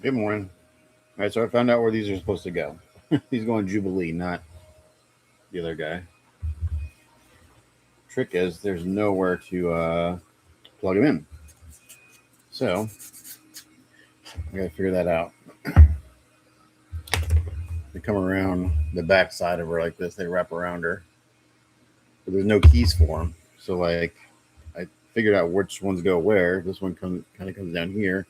Good morning. All right, so I found out where these are supposed to go. He's going Jubilee, not the other guy. Trick is, there's nowhere to plug him in. So, I gotta figure that out. They come around the back side of her like this, they wrap around her. But there's no keys for them. So, like, I figured out which ones go where. This one kind of comes down here.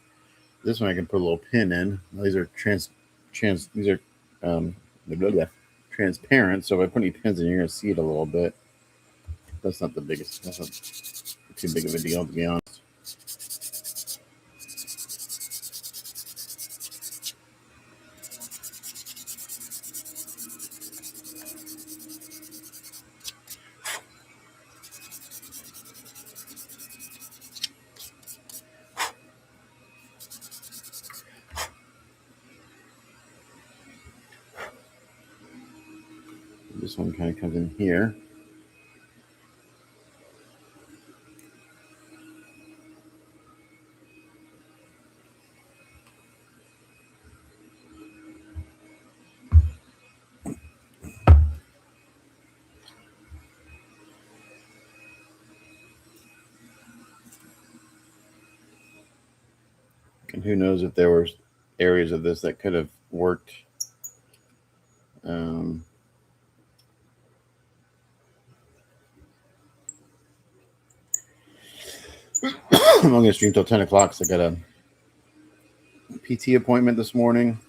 This one I can put a little pin in. These are these are um, blah, blah, transparent. So if I put any pins in, you're gonna see it a little bit. That's not the biggest. That's not too big of a deal, to be honest. This one kind of comes in here. And who knows if there were areas of this that could have worked. I'm only going to stream till 10 o'clock, so I got a PT appointment this morning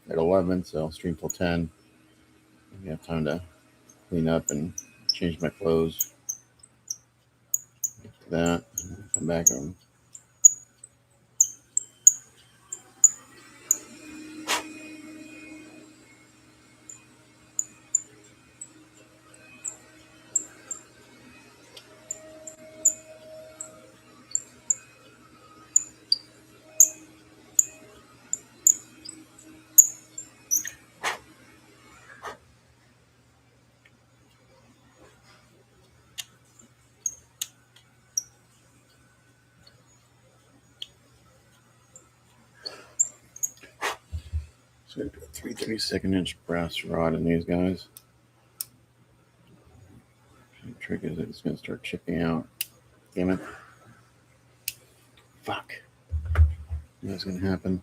at 11, so I'll stream till 10. I have time to clean up and change my clothes. That, come back on. So I put a 3/32" brass rod in these guys. The trick is it's going to start chipping out. Damn it. Fuck. What's going to happen?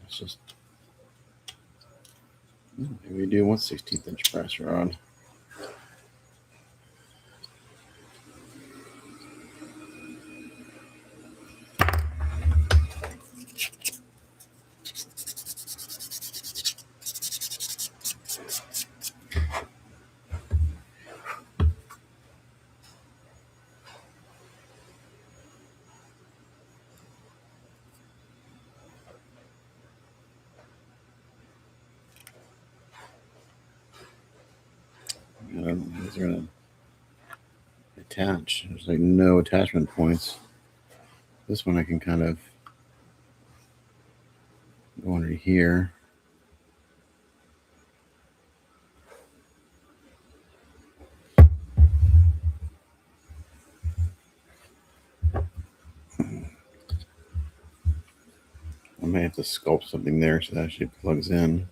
It's just. Maybe we do 1/16" brass rod. These are going to attach. There's like no attachment points. This one I can kind of go under here. I may have to sculpt something there so that actually plugs in.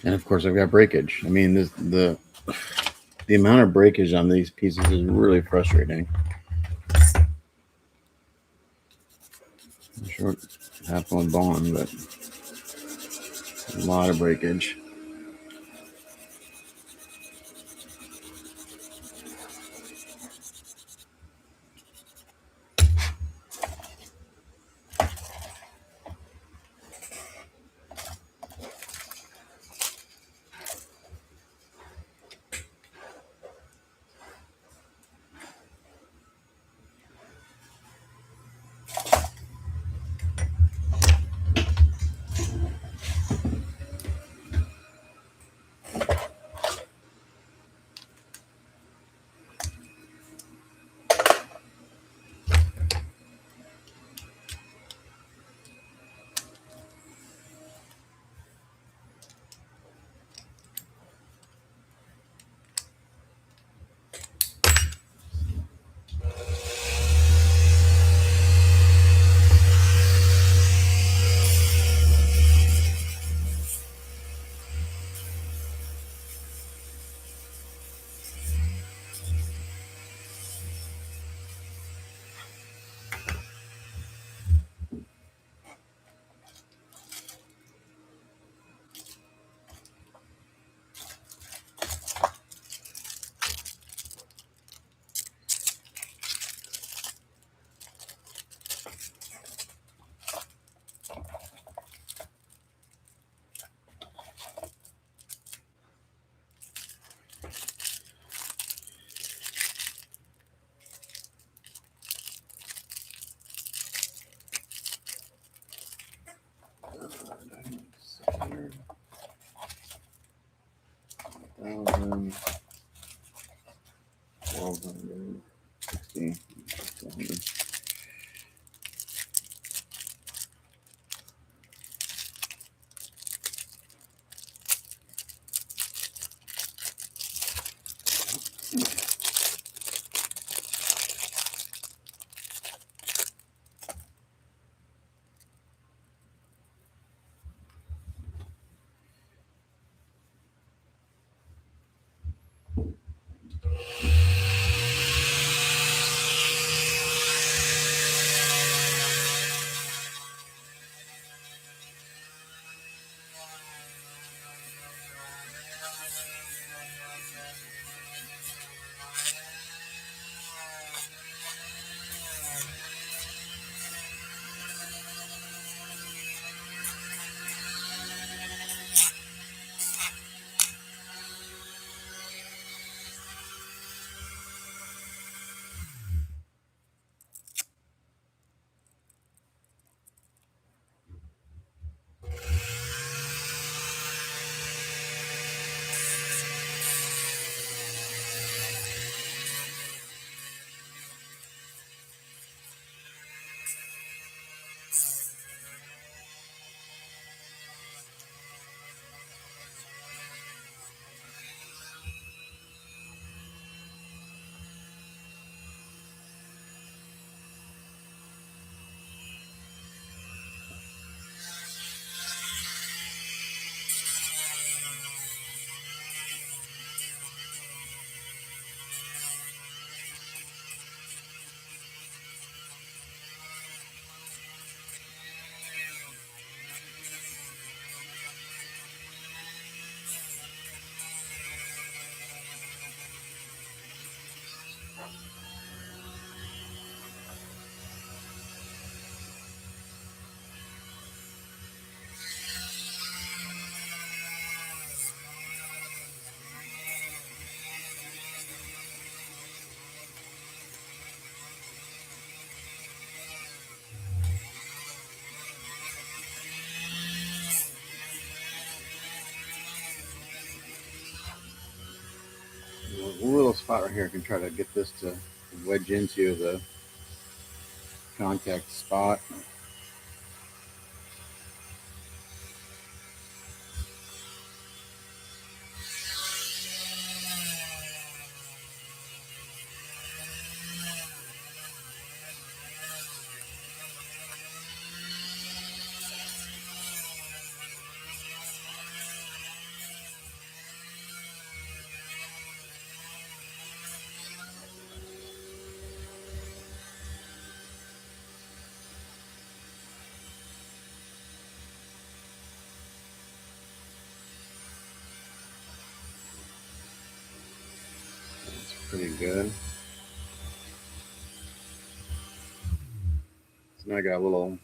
And of course, I've got breakage. I mean, the amount of breakage on these pieces is really frustrating. I'm short half one bond, but a lot of breakage. A little spot right here. I can try to get this to wedge into the contact spot. That's pretty good. So now I got a little,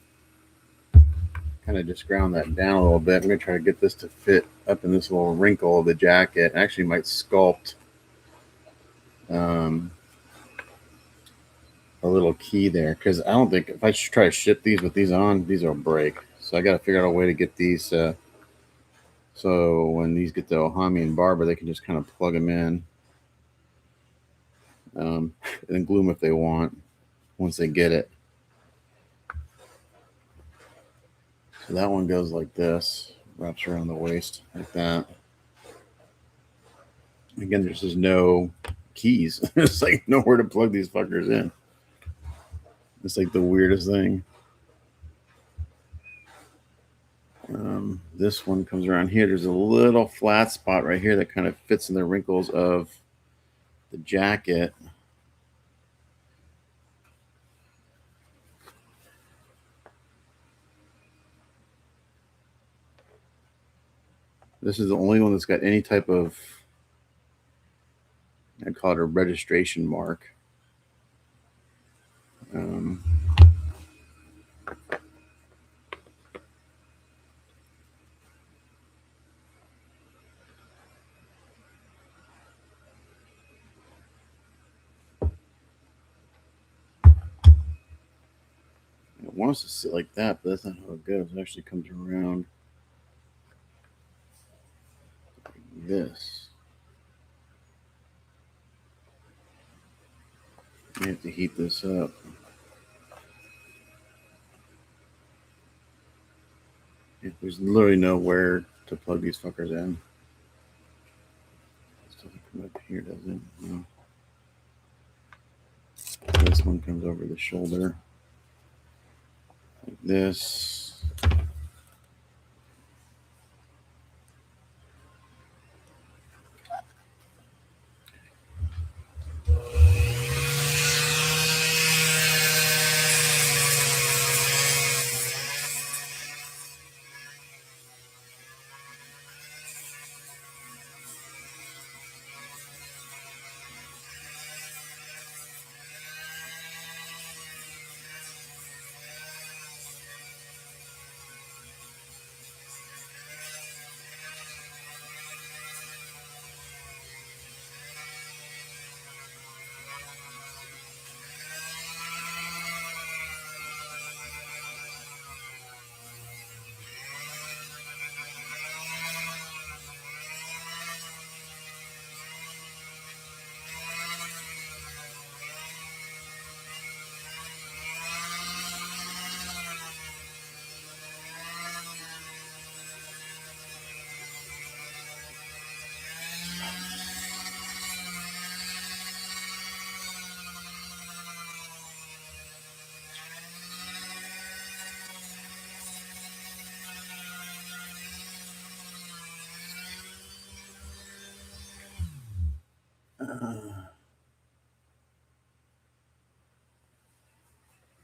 kind of just ground that down a little bit. I'm going to try to get this to fit up in this little wrinkle of the jacket. Actually might sculpt um, a little key there, because I don't think, if I try to ship these with these on, these will break. So I got to figure out a way to get these so when these get to Ohami and Barber, they can just kind of plug them in and glue them if they want once they get it. So that one goes like this, wraps around the waist like that. Again, there's just no keys. It's like nowhere to plug these fuckers in. It's like the weirdest thing. This one comes around here. There's a little flat spot right here that kind of fits in the wrinkles of the jacket. This is the only one that's got any type of, I'd call it a registration mark. It wants to sit like that, but that's not how it goes. It actually comes around like this. I have to heat this up. There's literally nowhere to plug these fuckers in. This doesn't come up here, does it? No. This one comes over the shoulder. Like this.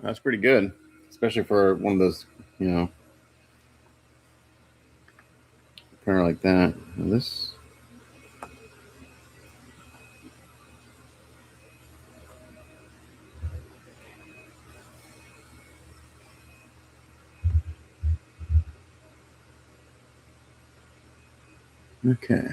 That's pretty good, especially for one of those, printer like that. Now this. Okay.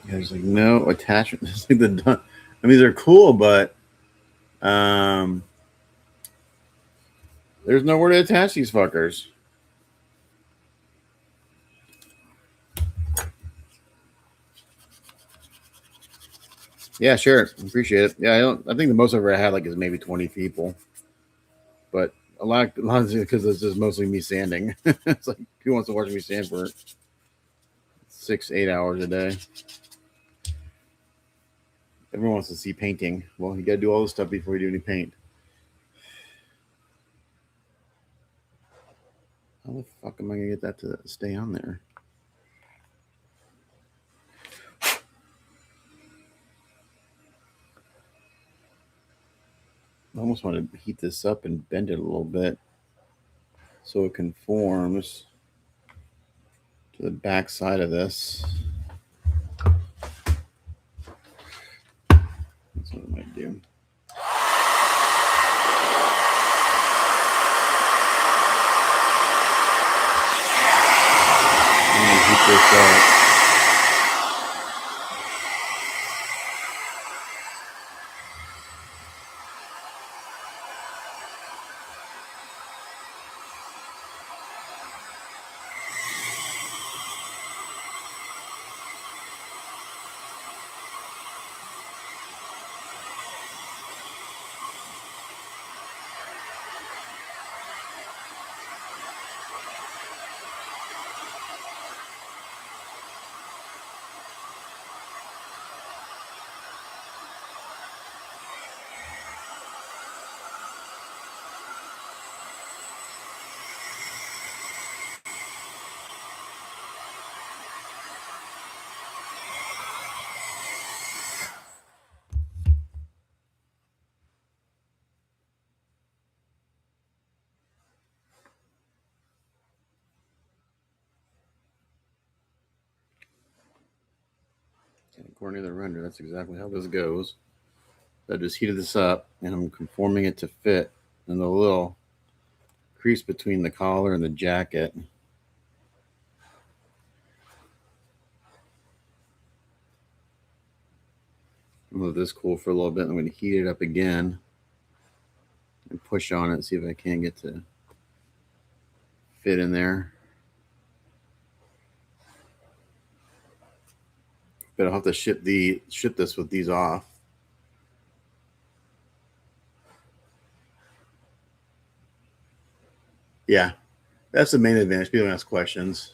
There's like no attachment. Like I mean, they're cool, but there's nowhere to attach these fuckers. Yeah, sure. Appreciate it. Yeah, I think the most I've ever had like is maybe 20 people, but a lot of because it's just mostly me sanding. It's like who wants to watch me sand for 6-8 hours a day? Everyone wants to see painting. Well, you got to do all this stuff before you do any paint. How the fuck am I gonna get that to stay on there? I almost want to heat this up and bend it a little bit so it conforms to the back side of this. do. I'm gonna heat this up. According to the render, that's exactly how this goes. I just heated this up and I'm conforming it to fit in the little crease between the collar and the jacket. I'll let this cool for a little bit. I'm going to heat it up again and push on it, see if I can get to fit in there. But I'll have to ship this with these off. Yeah, that's the main advantage. People ask questions.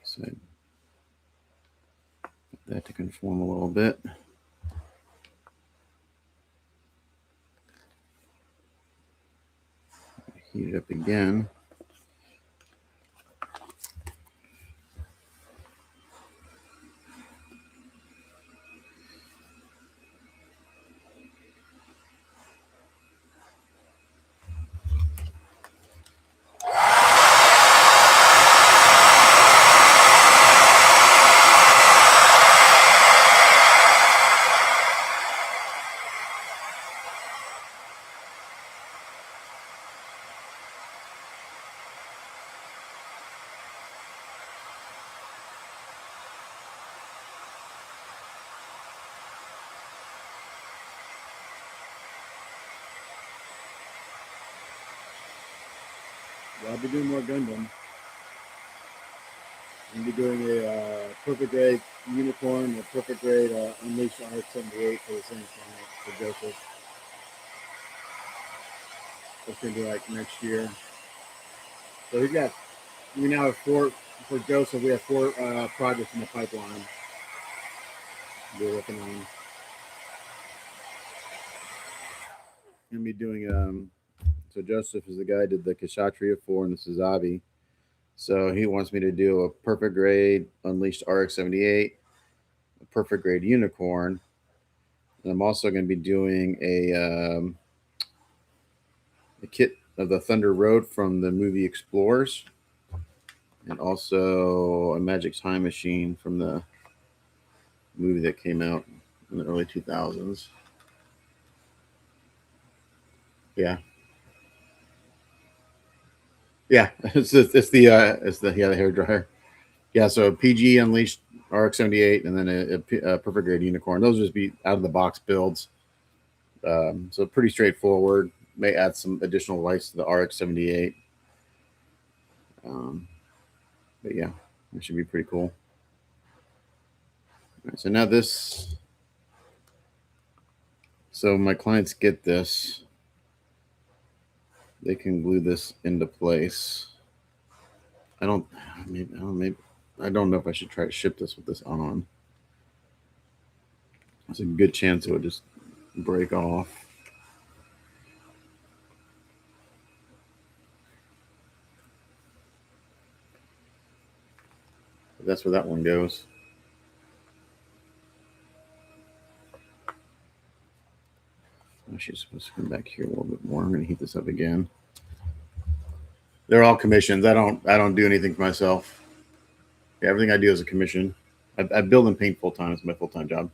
So get that to conform a little bit. Heat it up again. I'll be doing more Gundam. I'm be doing a perfect grade unicorn, a perfect grade Unleashed RX-78 for the same client for Joseph. That's gonna be like next year. So we now have 4 for Joseph. We have 4 projects in the pipeline we're working on. Gonna be doing so Joseph is the guy who did the Kshatriya 4 and the Suzabi. So he wants me to do a perfect grade Unleashed RX-78, a perfect grade Unicorn, and I'm also going to be doing a kit of the Thunder Road from the movie Explorers, and also a Magic Time Machine from the movie that came out in the early 2000s. Yeah. Yeah, it's the hair dryer. Yeah, so PG Unleashed RX-78 and then a perfect grade Unicorn. Those will just be out of the box builds. So pretty straightforward. May add some additional lights to the RX-78. But yeah, it should be pretty cool. All right, so now this. So my clients get this. They can glue this into place. I don't know if I should try to ship this with this on. There's a good chance it would just break off. that's where that one goes. She's supposed to come back here a little bit more. I'm going to heat this up again. They're all commissions. I don't do anything for myself. Everything I do is a commission. I build and paint full time. It's my full time job.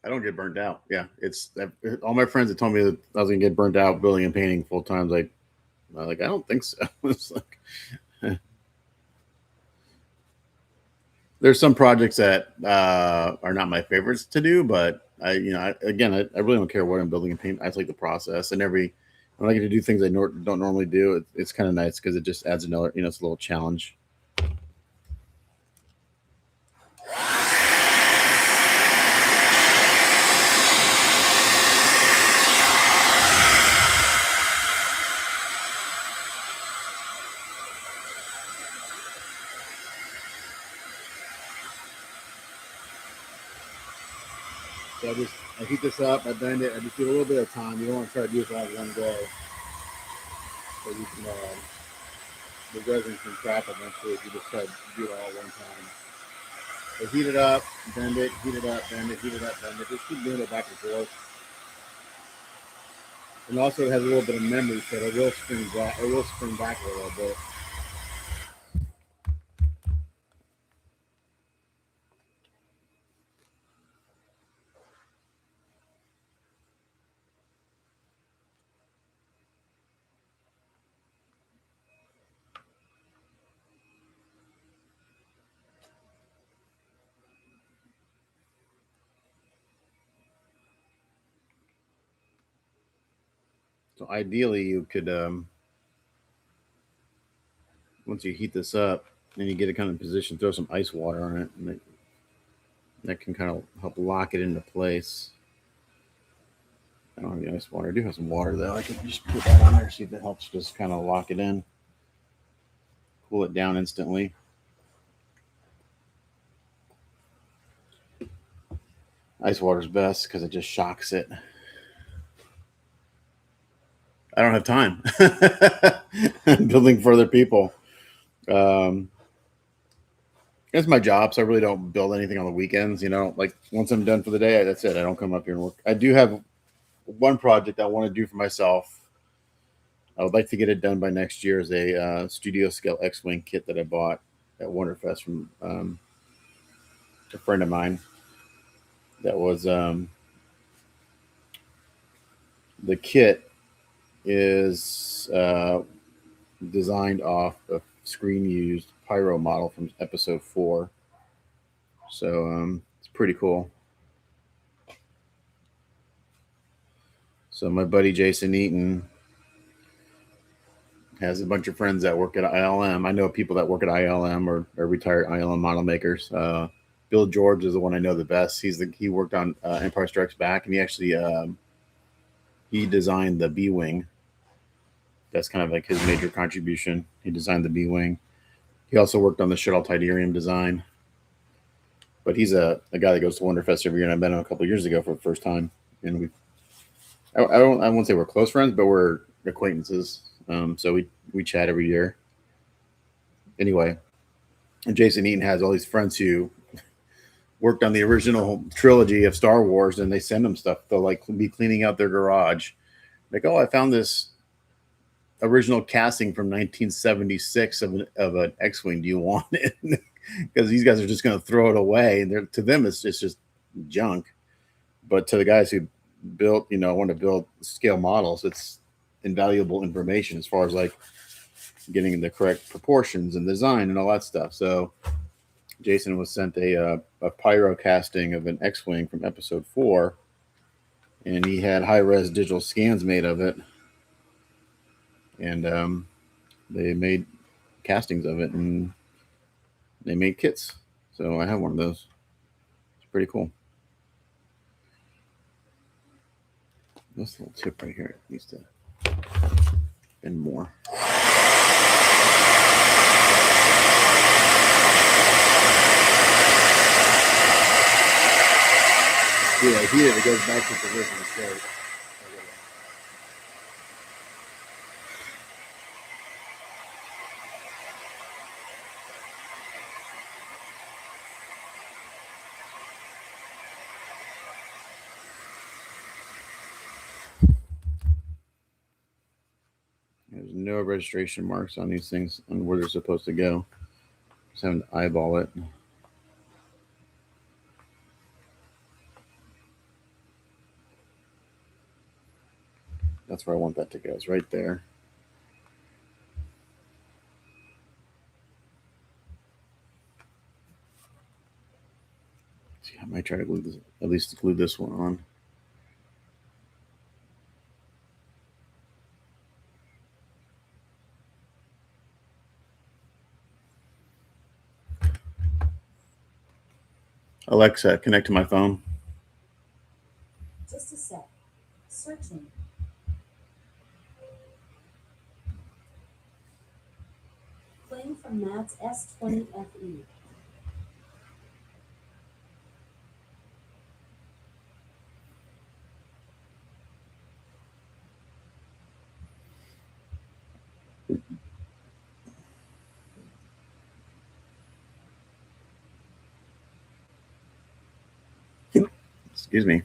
I don't get burnt out. Yeah, it's all my friends that told me that I was gonna get burnt out building and painting full time. Like I don't think so. It's like there's some projects that are not my favorites to do, but I really don't care what I'm building and painting. I just like the process, and when I get to do things I don't normally do, it's kind of nice because it just adds another, it's a little challenge. So I heat this up, I bend it, I just do a little bit of time. You don't want to try to do this all in one go. So you can, the resin can crack eventually if you just try to do it all at one time. So heat it up, bend it, heat it up, bend it, heat it up, bend it. Just keep doing it back and forth. And also it has a little bit of memory, so it will spring back. It will spring back a little bit. So ideally, you could once you heat this up, and you get it kind of in position, throw some ice water on it, and that can kind of help lock it into place. I don't have any ice water. I do have some water though. I can just put that on there, see if it helps just kind of lock it in, cool it down instantly. Ice water is best because it just shocks it. I don't have time. Building for other people. It's my job, so I really don't build anything on the weekends. Like once I'm done for the day, that's it. I don't come up here and work. I do have one project I want to do for myself. I would like to get it done by next year. Is a studio scale X-wing kit that I bought at Wonderfest from a friend of mine. That was the kit is designed off a screen used pyro model from episode 4. So it's pretty cool. So my buddy Jason Eaton has a bunch of friends that work at ILM. I know people that work at ILM or retired ILM model makers. Bill George is the one I know the best. He worked on Empire Strikes Back, and he actually he designed the B-wing. That's kind of like his major contribution. He designed the B-wing. He also worked on the Shuttle Tidarium design. But he's a guy that goes to Wonderfest every year, and I met him a couple of years ago for the first time. And I won't say we're close friends, but we're acquaintances. So we chat every year. Anyway, and Jason Eaton has all these friends who worked on the original trilogy of Star Wars, and they send them stuff. They'll like be cleaning out their garage, like, oh, I found this original casting from 1976 of an X-wing. Do you want it? Because these guys are just going to throw it away. And to them, it's just junk. But to the guys who built, want to build scale models, it's invaluable information as far as like getting the correct proportions and design and all that stuff. So Jason was sent a pyro casting of an X-wing from Episode 4, and he had high-res digital scans made of it, and they made castings of it, and they made kits. So I have one of those. It's pretty cool. This little tip right here needs to bend more. Yeah, here it goes back to the original shape. There's no registration marks on these things on where they're supposed to go. Just having to eyeball it. That's where I want that to go. It's right there. See, I might try to glue this, at least glue this one on. Alexa, connect to my phone. Just a sec. Searching. Playing from Matt's S20FE. Excuse me.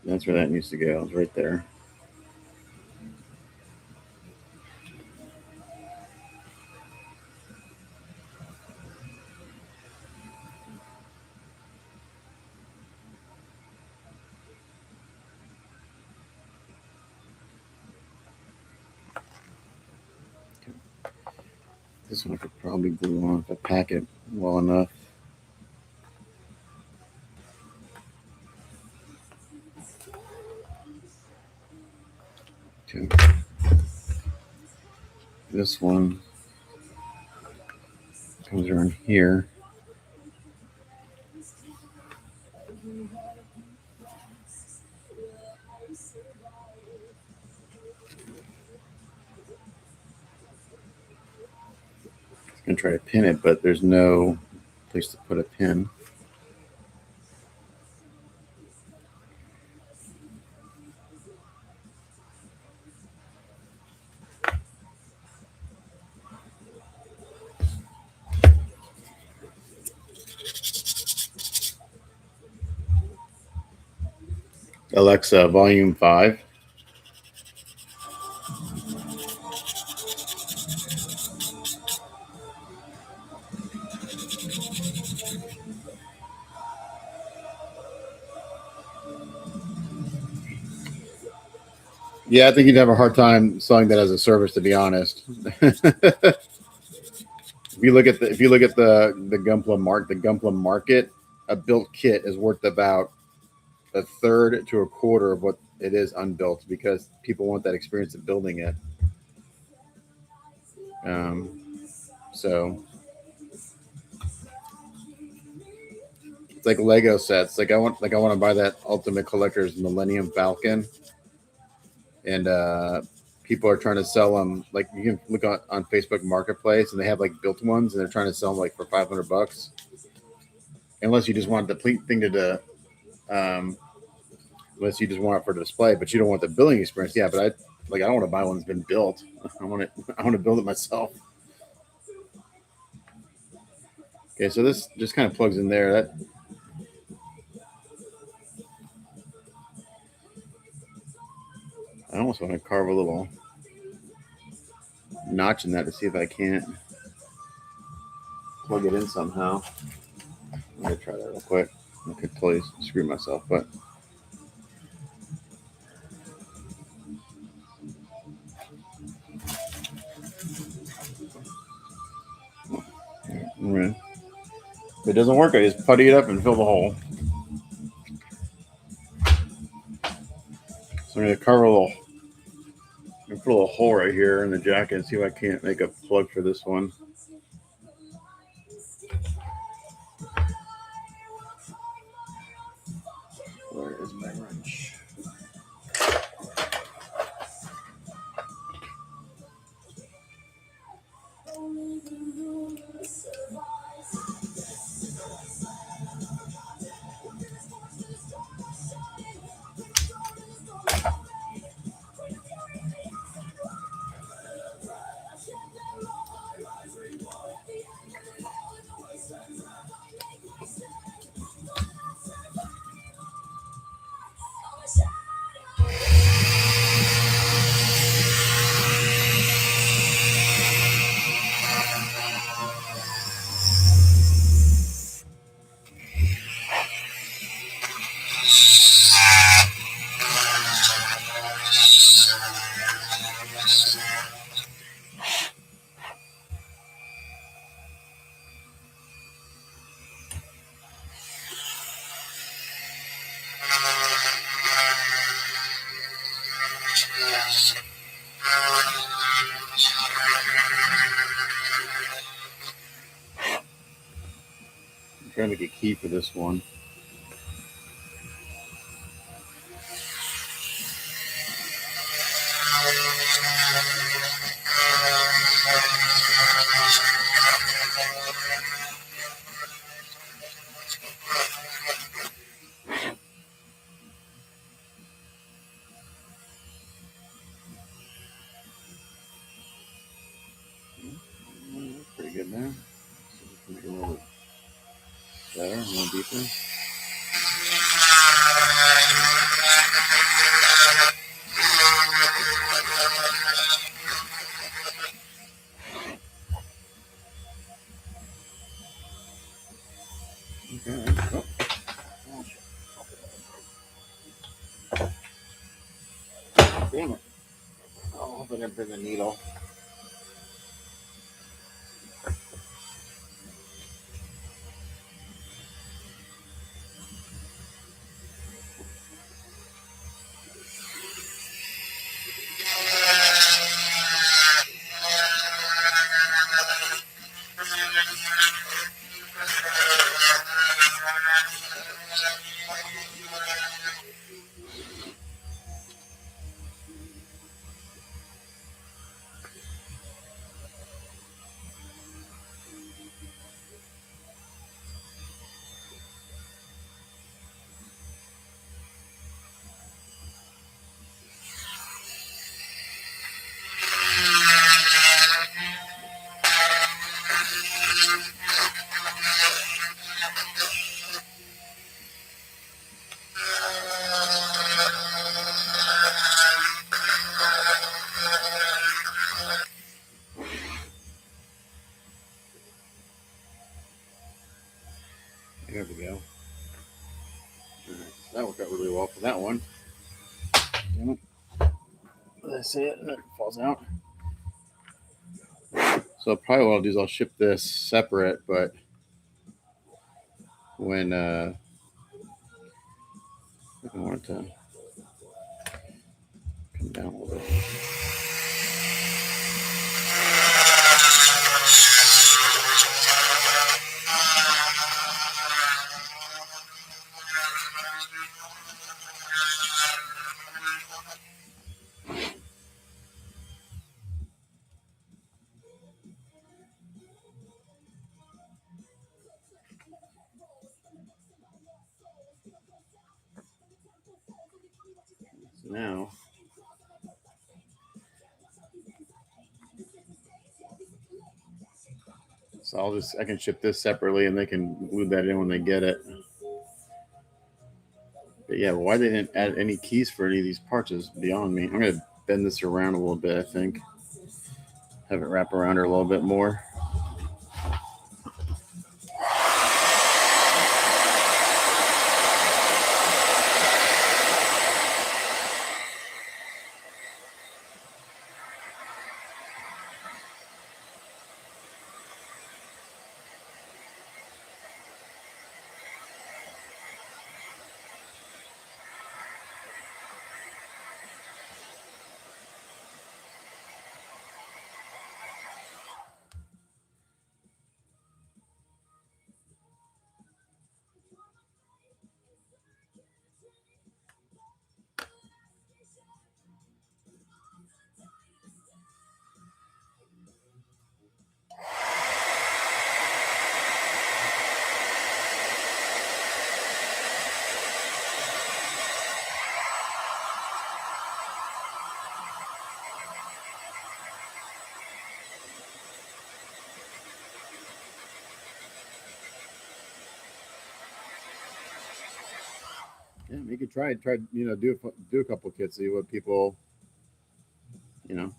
That's where that needs to go. It's right there. This one I could probably glue on if I pack it well enough. Okay. This one comes around here. I'm gonna try to pin it, but there's no place to put a pin. Alexa, volume 5. Yeah, I think you'd have a hard time selling that as a service, to be honest. If you look at the Gunpla market, a built kit is worth about a third to a quarter of what it is unbuilt, because people want that experience of building it. So It's like Lego sets. I want to buy that Ultimate Collector's Millennium Falcon, and people are trying to sell them. Like you can look on Facebook Marketplace, and they have like built ones, and they're trying to sell them like for $500. Unless you just want the thing to unless you just want it for display, but you don't want the building experience. Yeah, but I don't want to buy one that's been built. I want to build it myself. Okay, so this just kind of plugs in there. I almost want to carve a little notch in that to see if I can't plug it in somehow. I'm gonna try that real quick. I could totally screw myself, but if it doesn't work, I just putty it up and fill the hole. So I'm gonna carve a little, put a little hole right here in the jacket and see if I can't make a plug for this one. Where is my wrench? I'm trying to make a key for this one. Pretty good now. So make it a little better, a little deeper. Okay. Oh, damn it. Oh, I hope I didn't bring a needle. There we go. Right, so that worked out really well for that one. Damn it. That's it. And it falls out. So probably what I'll do is I'll ship this separate, but when I want it to come down a little bit. So I can ship this separately and they can glue that in when they get it. But yeah, why they didn't add any keys for any of these parts is beyond me. I'm gonna bend this around a little bit, I think. Have it wrap around her a little bit more. Yeah, you could try do a couple kits, see what people, you know.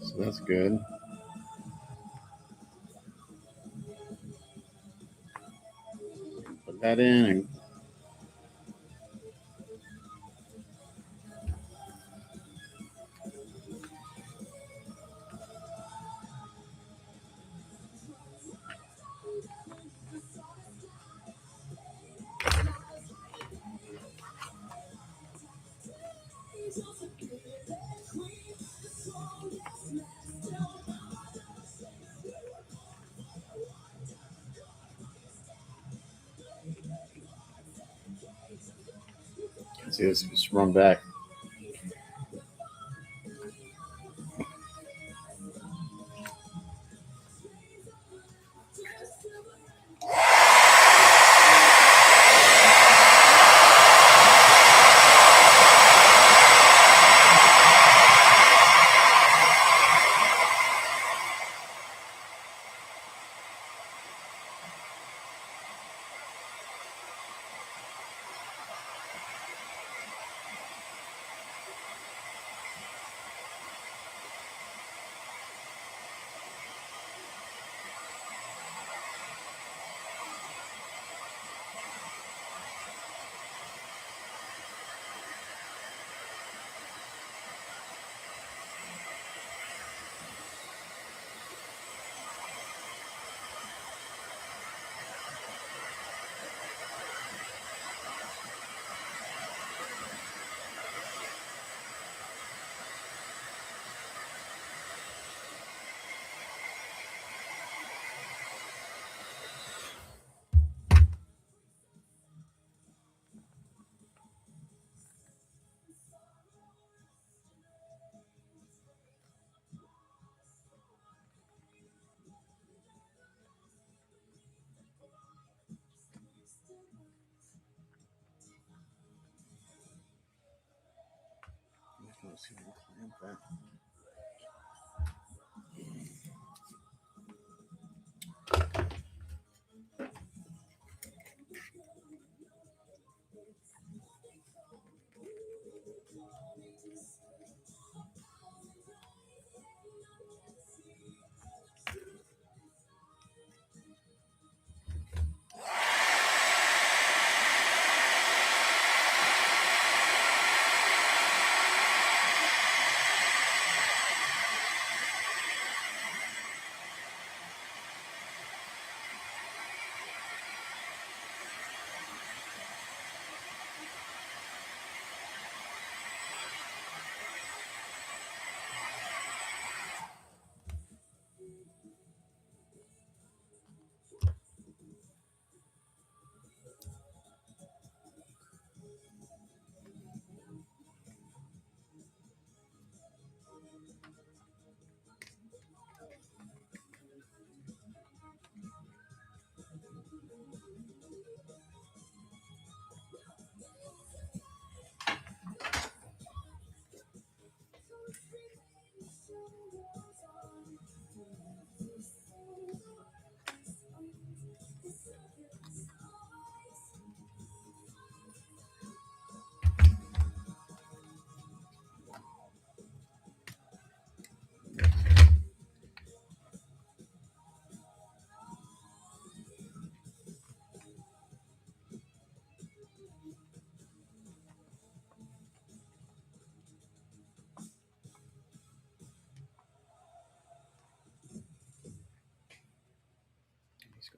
So that's good. Put that in and see this just run back. Let's see if we can clamp that.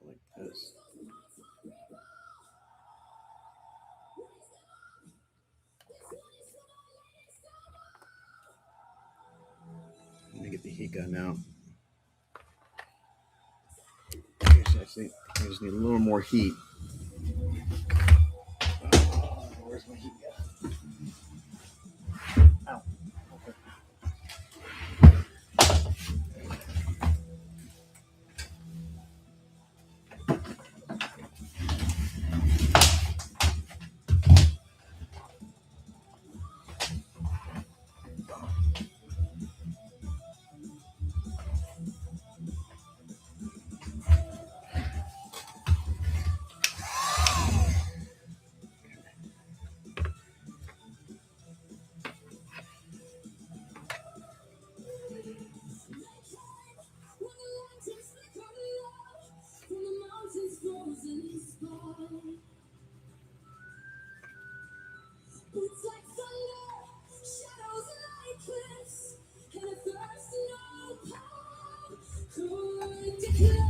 like this. Let me get the heat gun out. I just need a little more heat. Where's my heat gun? Ow. Okay. It's like thunder, shadows like cliffs, and a thirst no power could declare.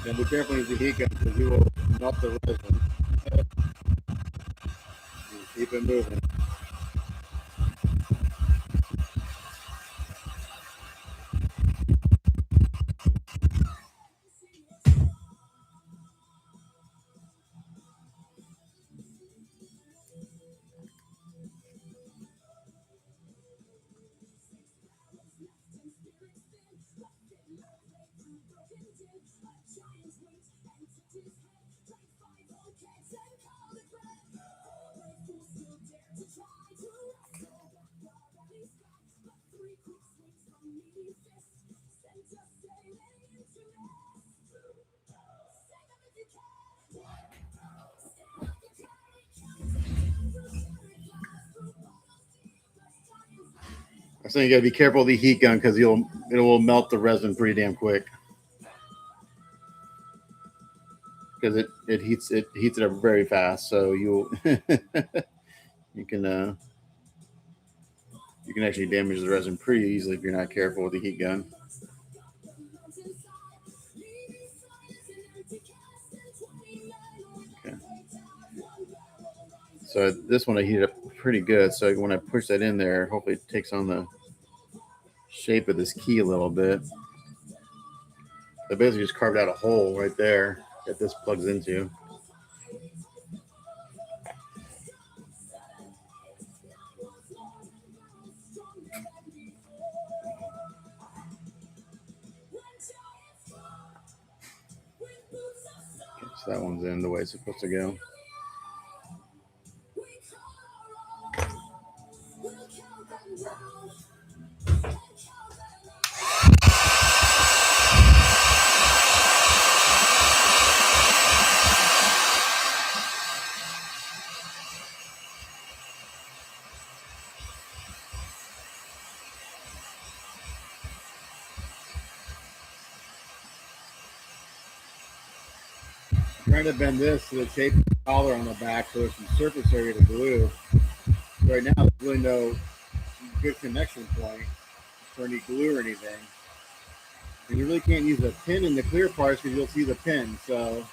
Now be careful with the heat gun because you will melt the resin. Keep it moving. I think you gotta be careful with the heat gun because it will melt the resin pretty damn quick. Because it heats it up very fast, so you can actually damage the resin pretty easily if you're not careful with the heat gun. Okay. So this one I heated up pretty good. So when I push that in there, hopefully it takes on the shape of this key a little bit. I basically just carved out a hole right there that this plugs into. So that one's in the way it's supposed to go. Trying to bend this to the shape of the collar on the back so there's some surface area to glue. So right now there's really no good connection point for any glue or anything. And you really can't use a pin in the clear parts because you'll see the pin. So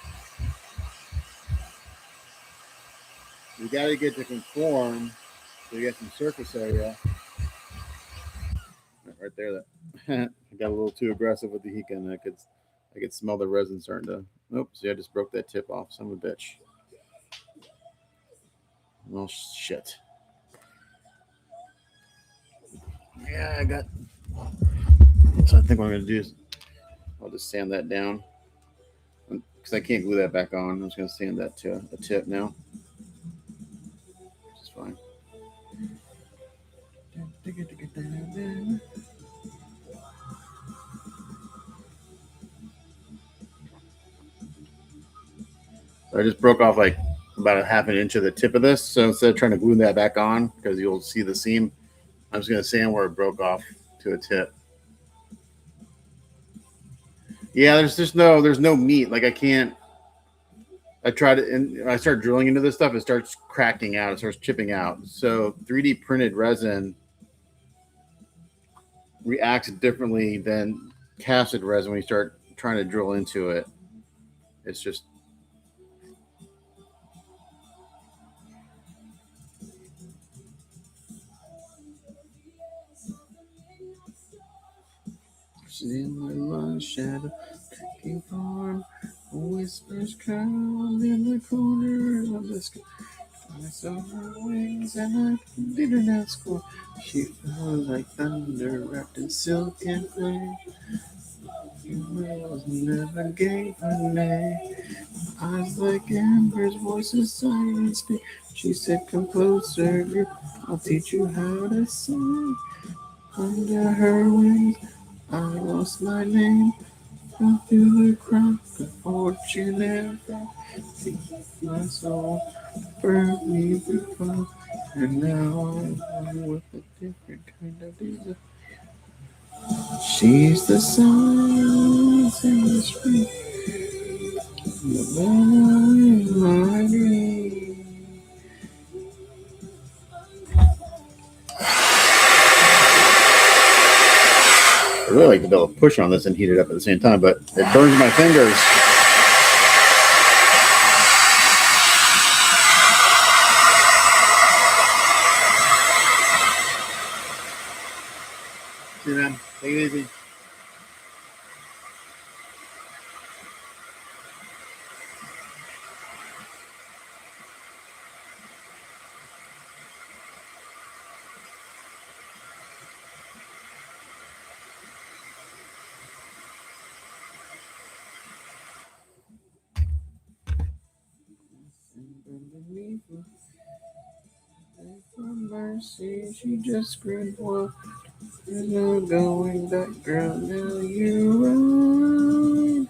you got to get to conform so you get some surface area. Right there, that I got a little too aggressive with the heat gun. I could smell the resin starting to. Oops! See, I just broke that tip off. Son of a bitch. Oh shit. Yeah, I got. So I think what I'm gonna do is I'll just sand that down because I can't glue that back on. I'm just gonna sand that to a tip now, which is fine. I just broke off like about a half an inch of the tip of this. So instead of trying to glue that back on, because you'll see the seam, I'm just gonna sand where it broke off to a tip. Yeah, there's no meat. Like I can't. I tried it and I start drilling into this stuff. It starts cracking out. It starts chipping out. So 3D printed resin reacts differently than casted resin when you start trying to drill into it. It's just in my lunch shadow taking form. Whispers come in the corner of the sky. I saw her wings and I didn't ask for. She fell like thunder wrapped in silk and flame. Females never gave her name. Eyes like embers, voices silent speak. She said, "Come closer, girl. I'll teach you how to sing." Under her wings, I lost my name. Fell through the cracks of fortune and fate. My soul burned me before, and now I'm with a different kind of desire. She's the silence in the street, the love in my dream. I really like to be able to push on this and heat it up at the same time, but it burns my fingers. See, man, take it easy. For mercy, she just screamed, "Well, there's no going back, girl. Now you're right."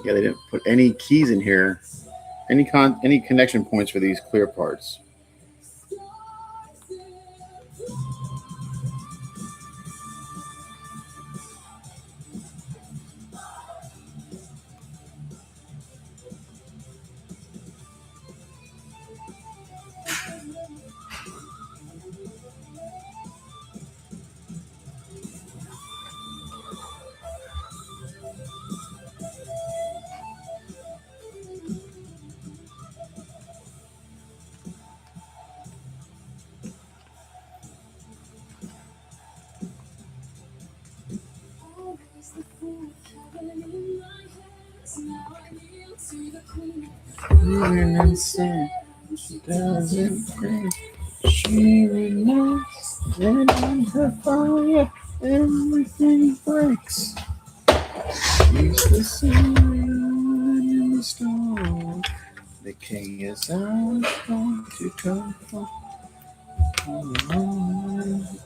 Yeah, they didn't put any keys in here, any connection points for these clear parts. And sin, she doesn't pray. She relaxes, and in her fire, everything breaks. She's the sun in the storm. The king is out to come from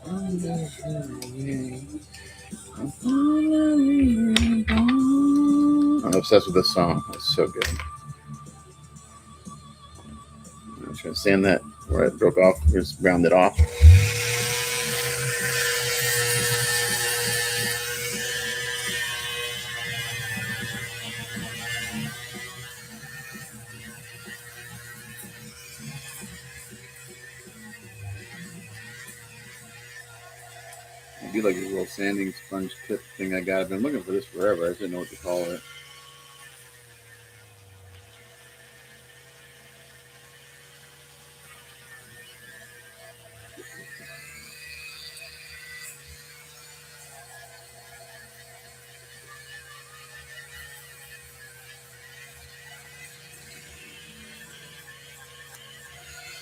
under her wing. I'm obsessed with this song. It's so good. I'm just gonna sand that where it broke off, just round it off. I do like this little sanding sponge tip thing I got. I've been looking for this forever. I just didn't know what to call it.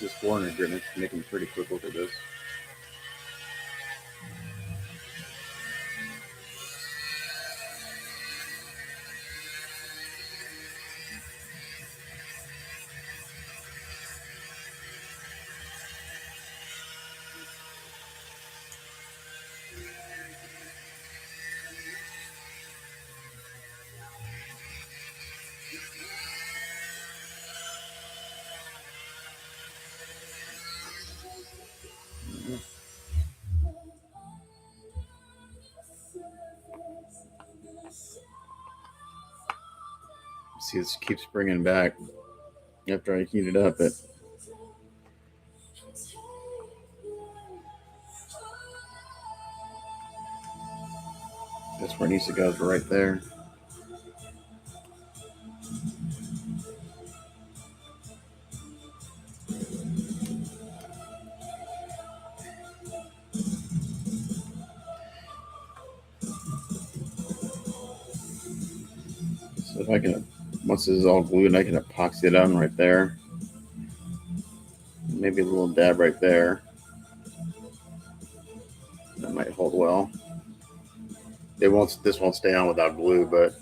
this 400 grit, and it's making a pretty quick look at this. See, it keeps bringing back after I heat it up. This where it needs to go, is right there. So if I can, once this is all glued, I can epoxy it on right there. Maybe a little dab right there. That might hold well. This won't stay on without glue, but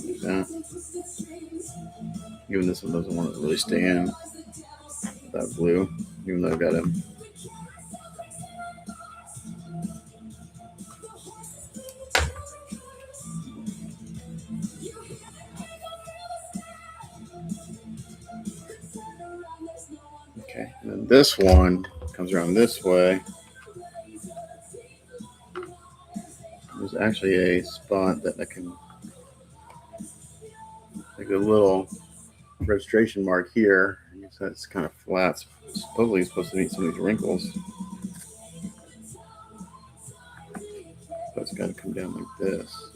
like that. Even this one doesn't want to really stay in without glue, even though I've got him. Okay, and then this one comes around this way. There's actually a spot that I can, like a little registration mark here. So it's kind of flat. Supposedly it's supposed to meet some of these wrinkles. But it's got to come down like this.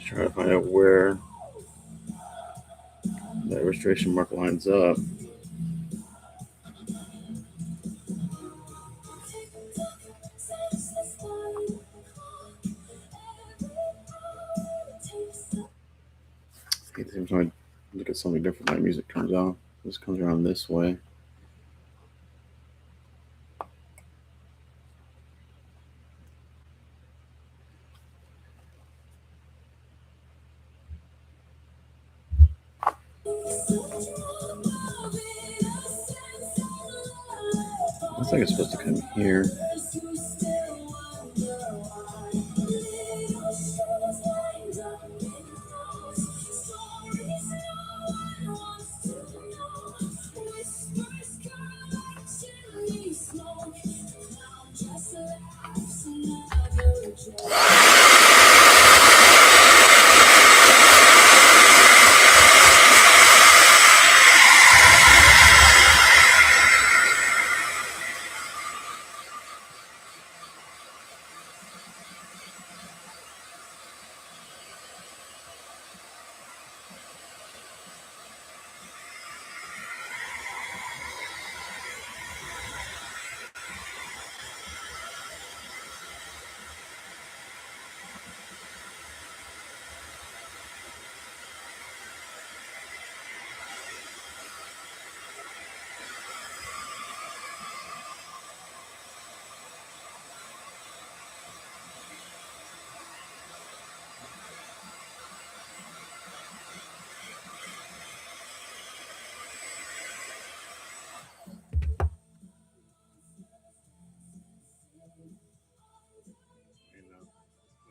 Try to find out where that registration mark lines up. It seems like I look at something different. My music turns off. This comes around this way. Looks like it's supposed to come here.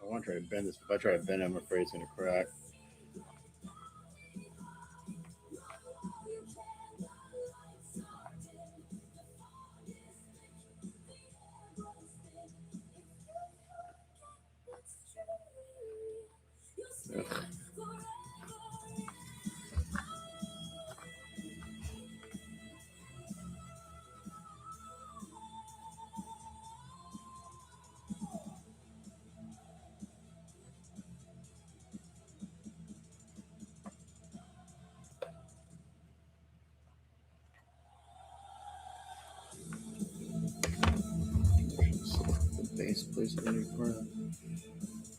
I want to try to bend this. If I try to bend it, I'm afraid it's going to crack. Ugh. place it any further.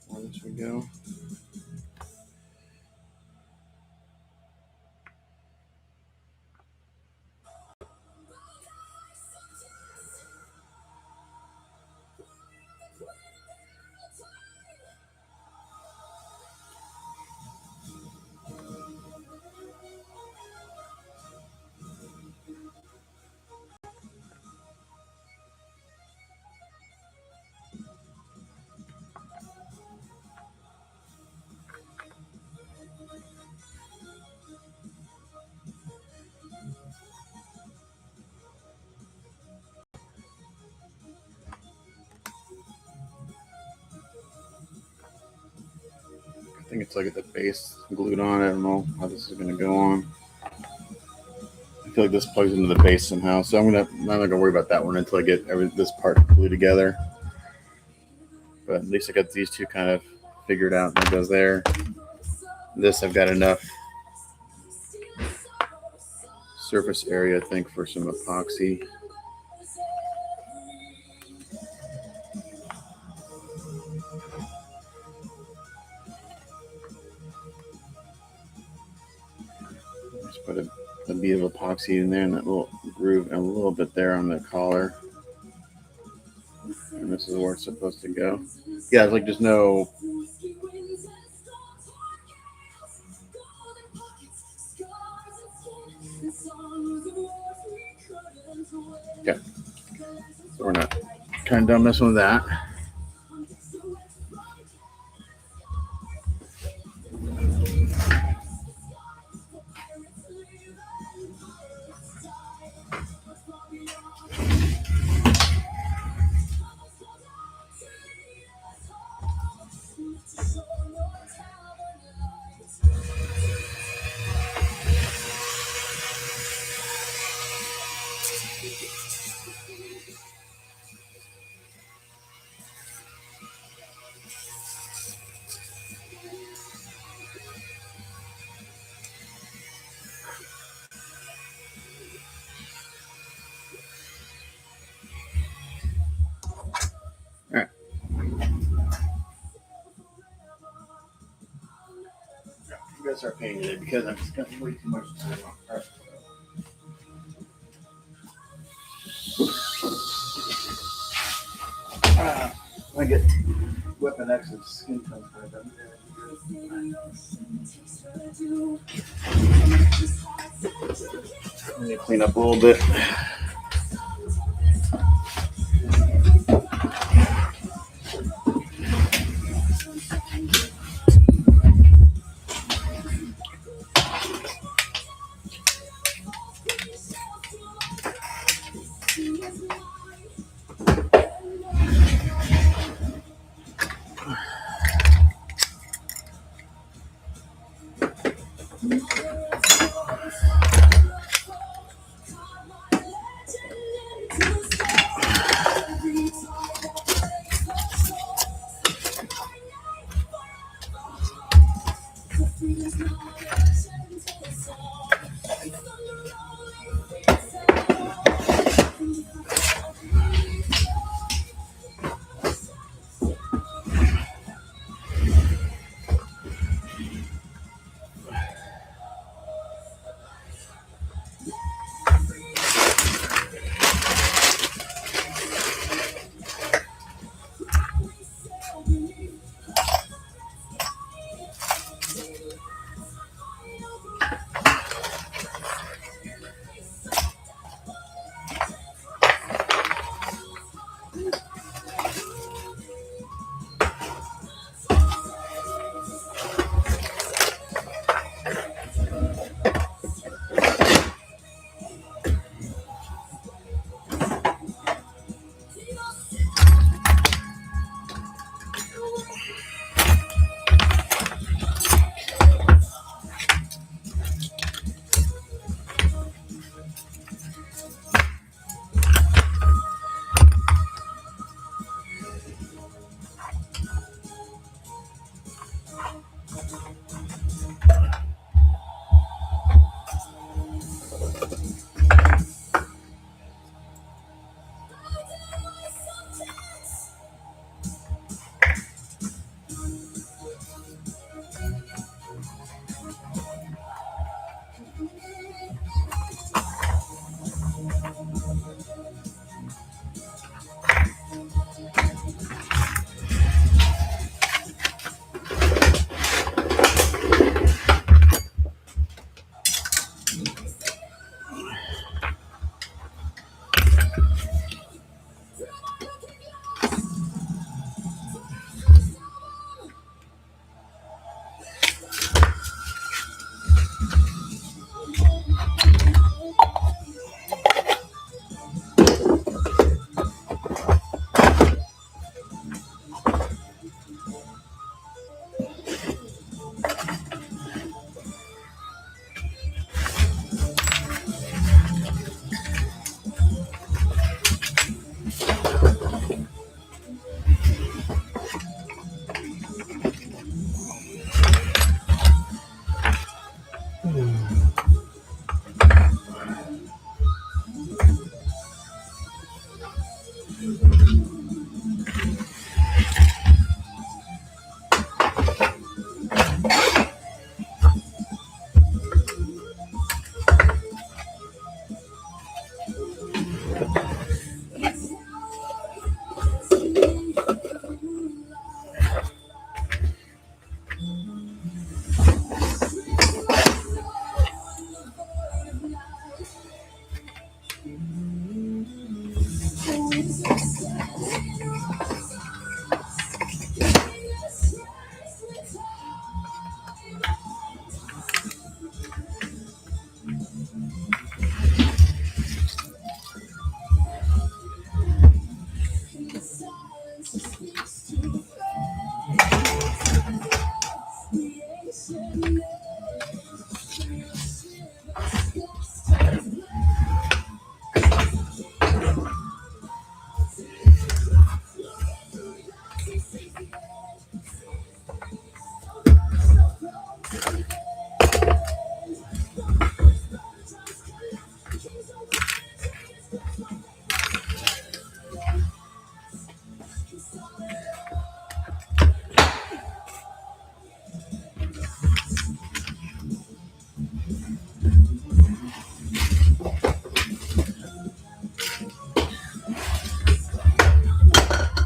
Where this would go. I think it's like at the base glued on. I don't know how this is going to go on. I feel like this plugs into the base somehow, so I'm not gonna worry about that one until I get this part glued together. But at least I got these two kind of figured out. That goes there. This I've got enough surface area, I think, for some epoxy. Just put a bead of epoxy in there, and that little groove, and a little bit there on the collar. And this is where it's supposed to go. Yeah, it's like just no. Okay, so we're not kind of done messing with that. All right. You guys start painting it because I'm spending way too much time on prep. I get WIP and X's skin tone kind of done. Let me clean up a little bit.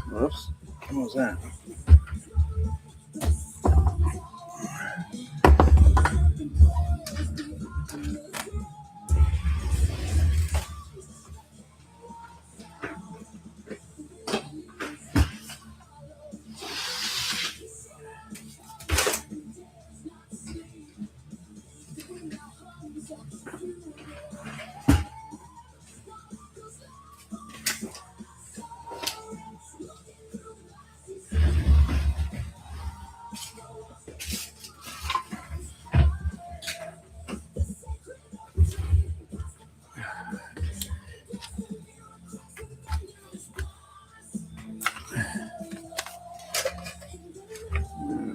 Whoops. What was that?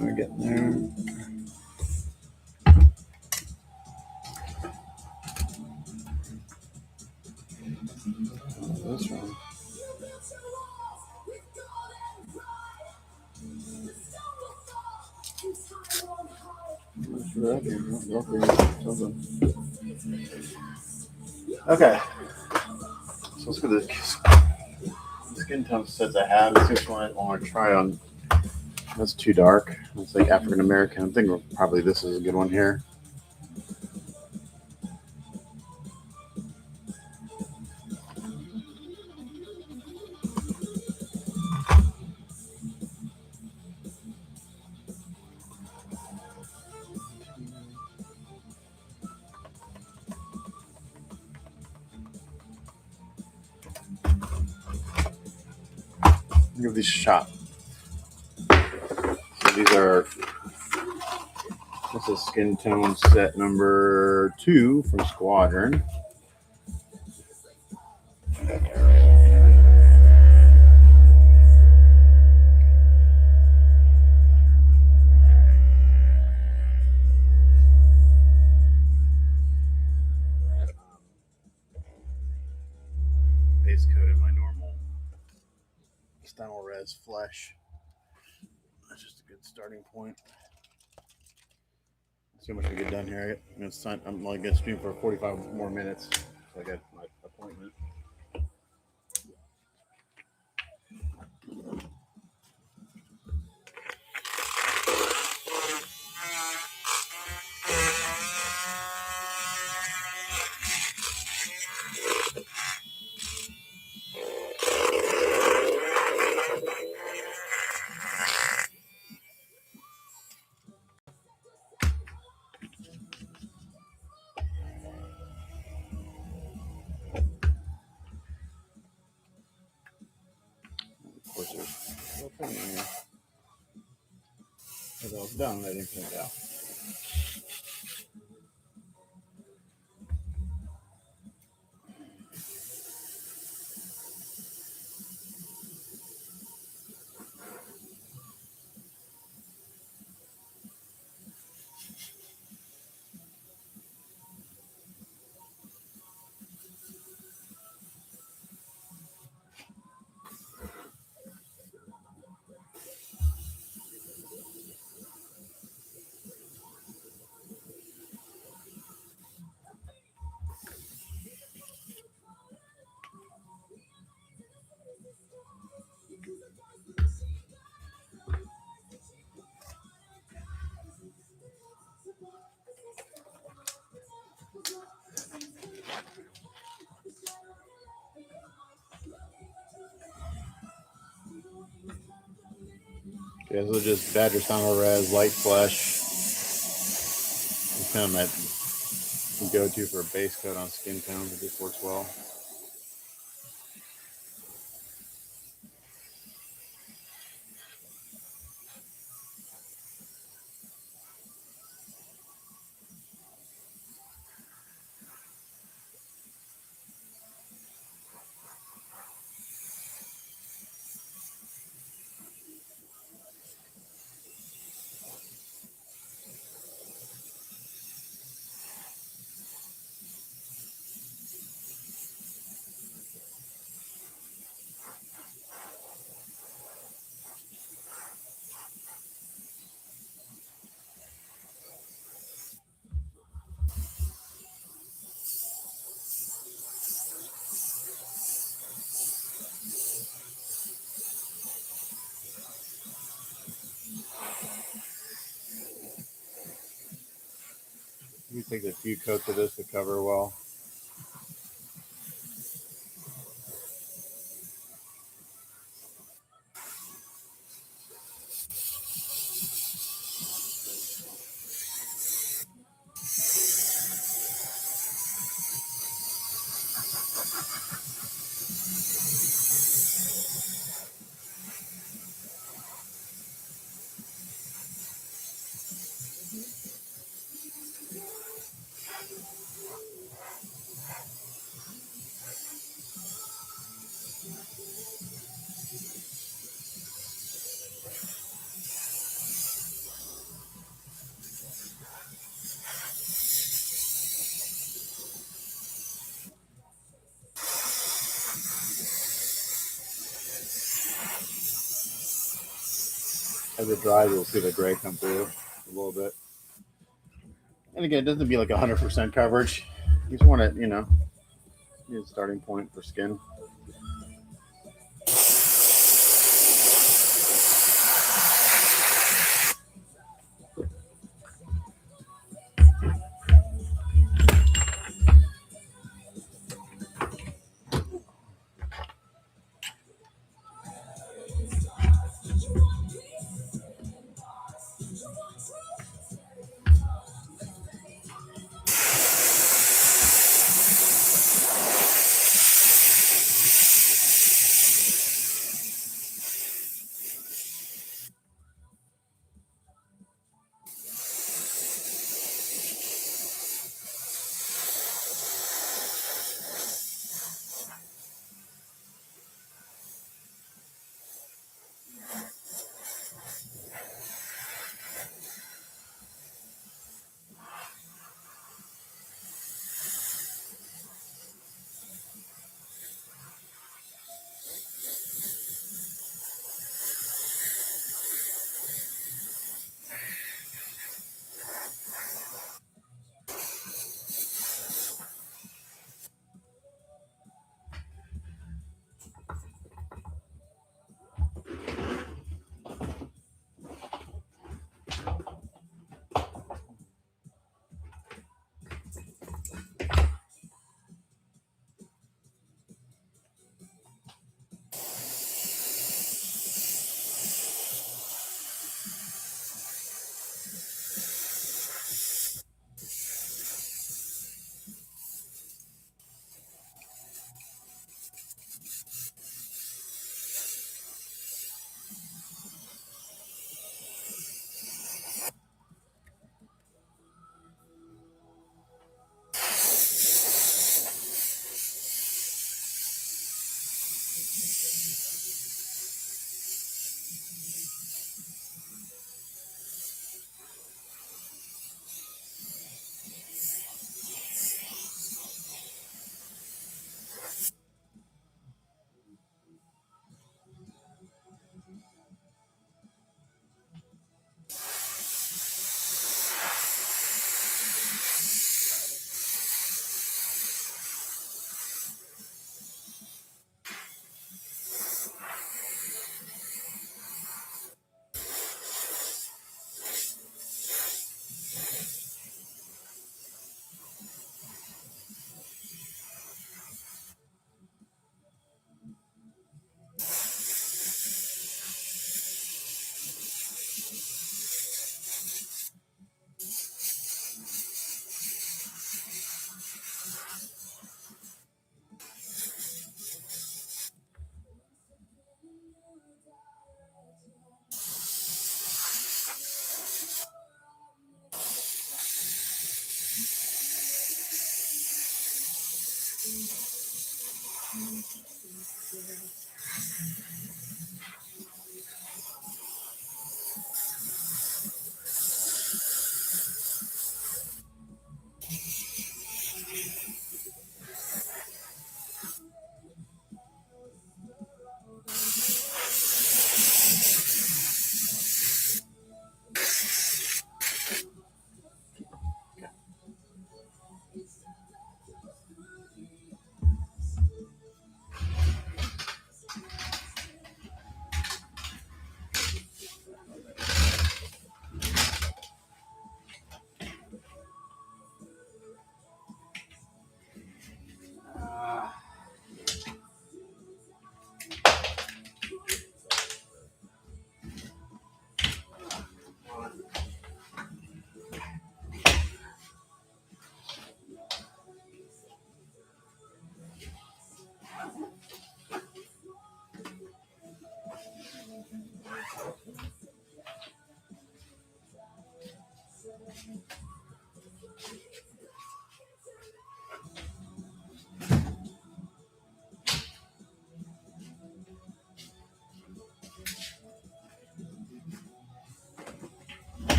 We're getting there. This one. Okay. So let's go to the skin tone sets I have. This is one I want to try on. That's too dark. It's like African American. I'm thinking probably this is a good one here. Give these a shot. So these are. This is skin tone set number 2 from Squadron. Base coat in my normal Style Res Flesh. That's just a good starting point. Let's see how much we get done here. I'm only going to stream for 45 more minutes. So I got my appointment. Of course, there's no thing in here. As I was done, I didn't clean it out. Okay, so just Badger Style Res, Light Flesh. It's kind of my go-to for a base coat on skin tones. It just works well. You take a few coats of this to cover well. As it dries, you'll see the gray come through a little bit. And again, it doesn't be like 100% coverage. You just want it, need a starting point for skin.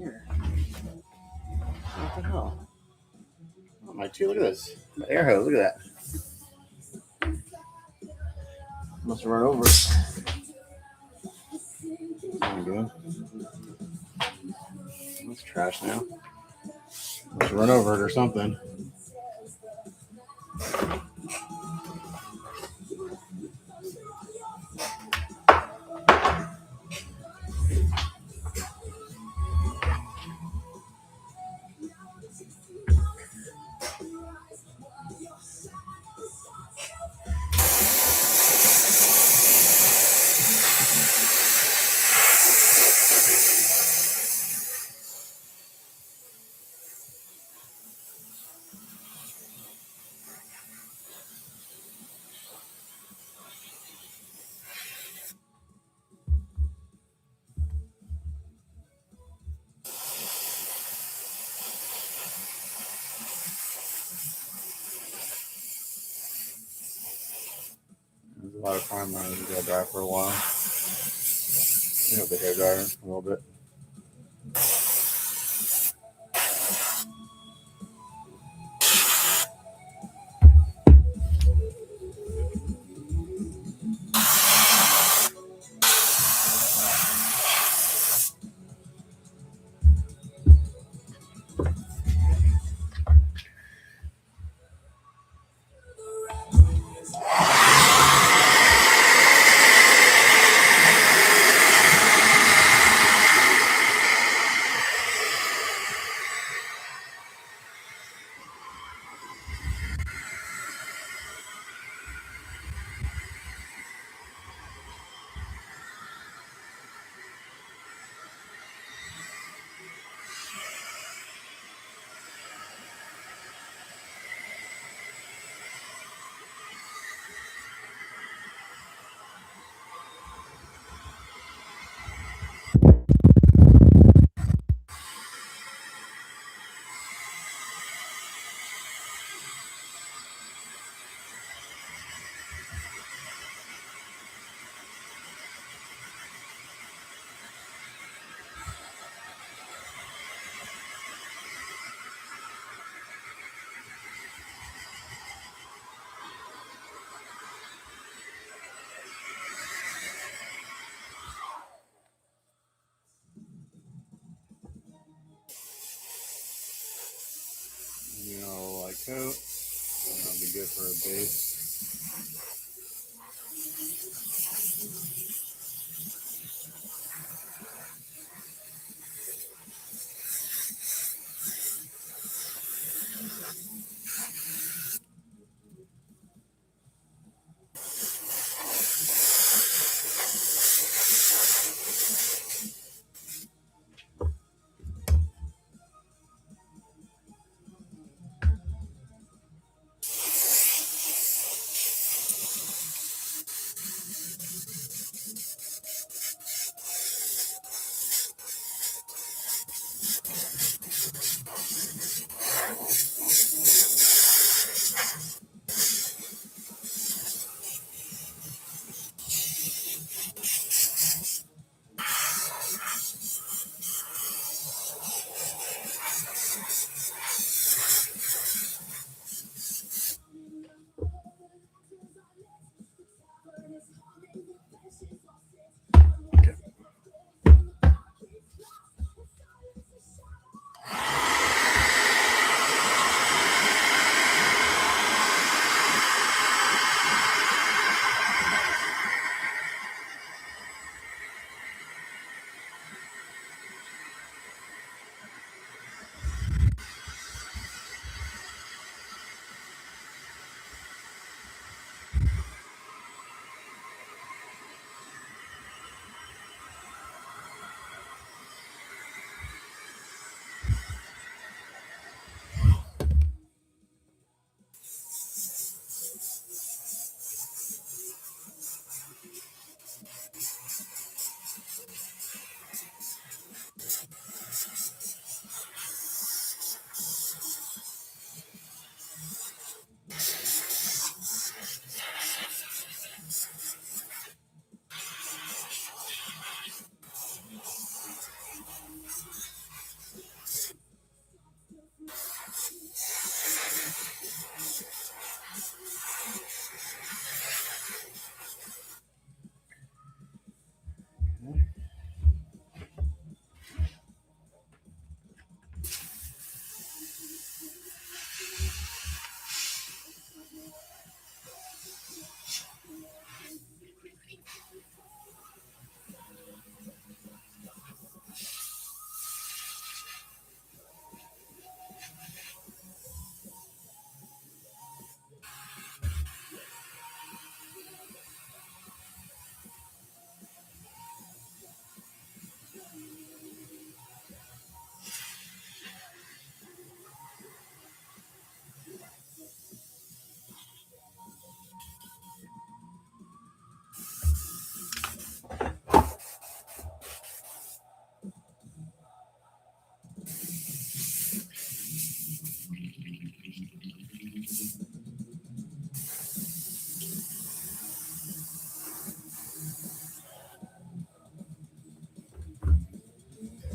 here? What the hell? Oh, my two, look at this. My air hose, look at that. Must have run over it. There we go. It's trash now. Must have run over it or something. There's a lot of time on it. It's gonna dry for a while. You know, the hair dryer a little bit. You know, like coat. That'll be good for a base.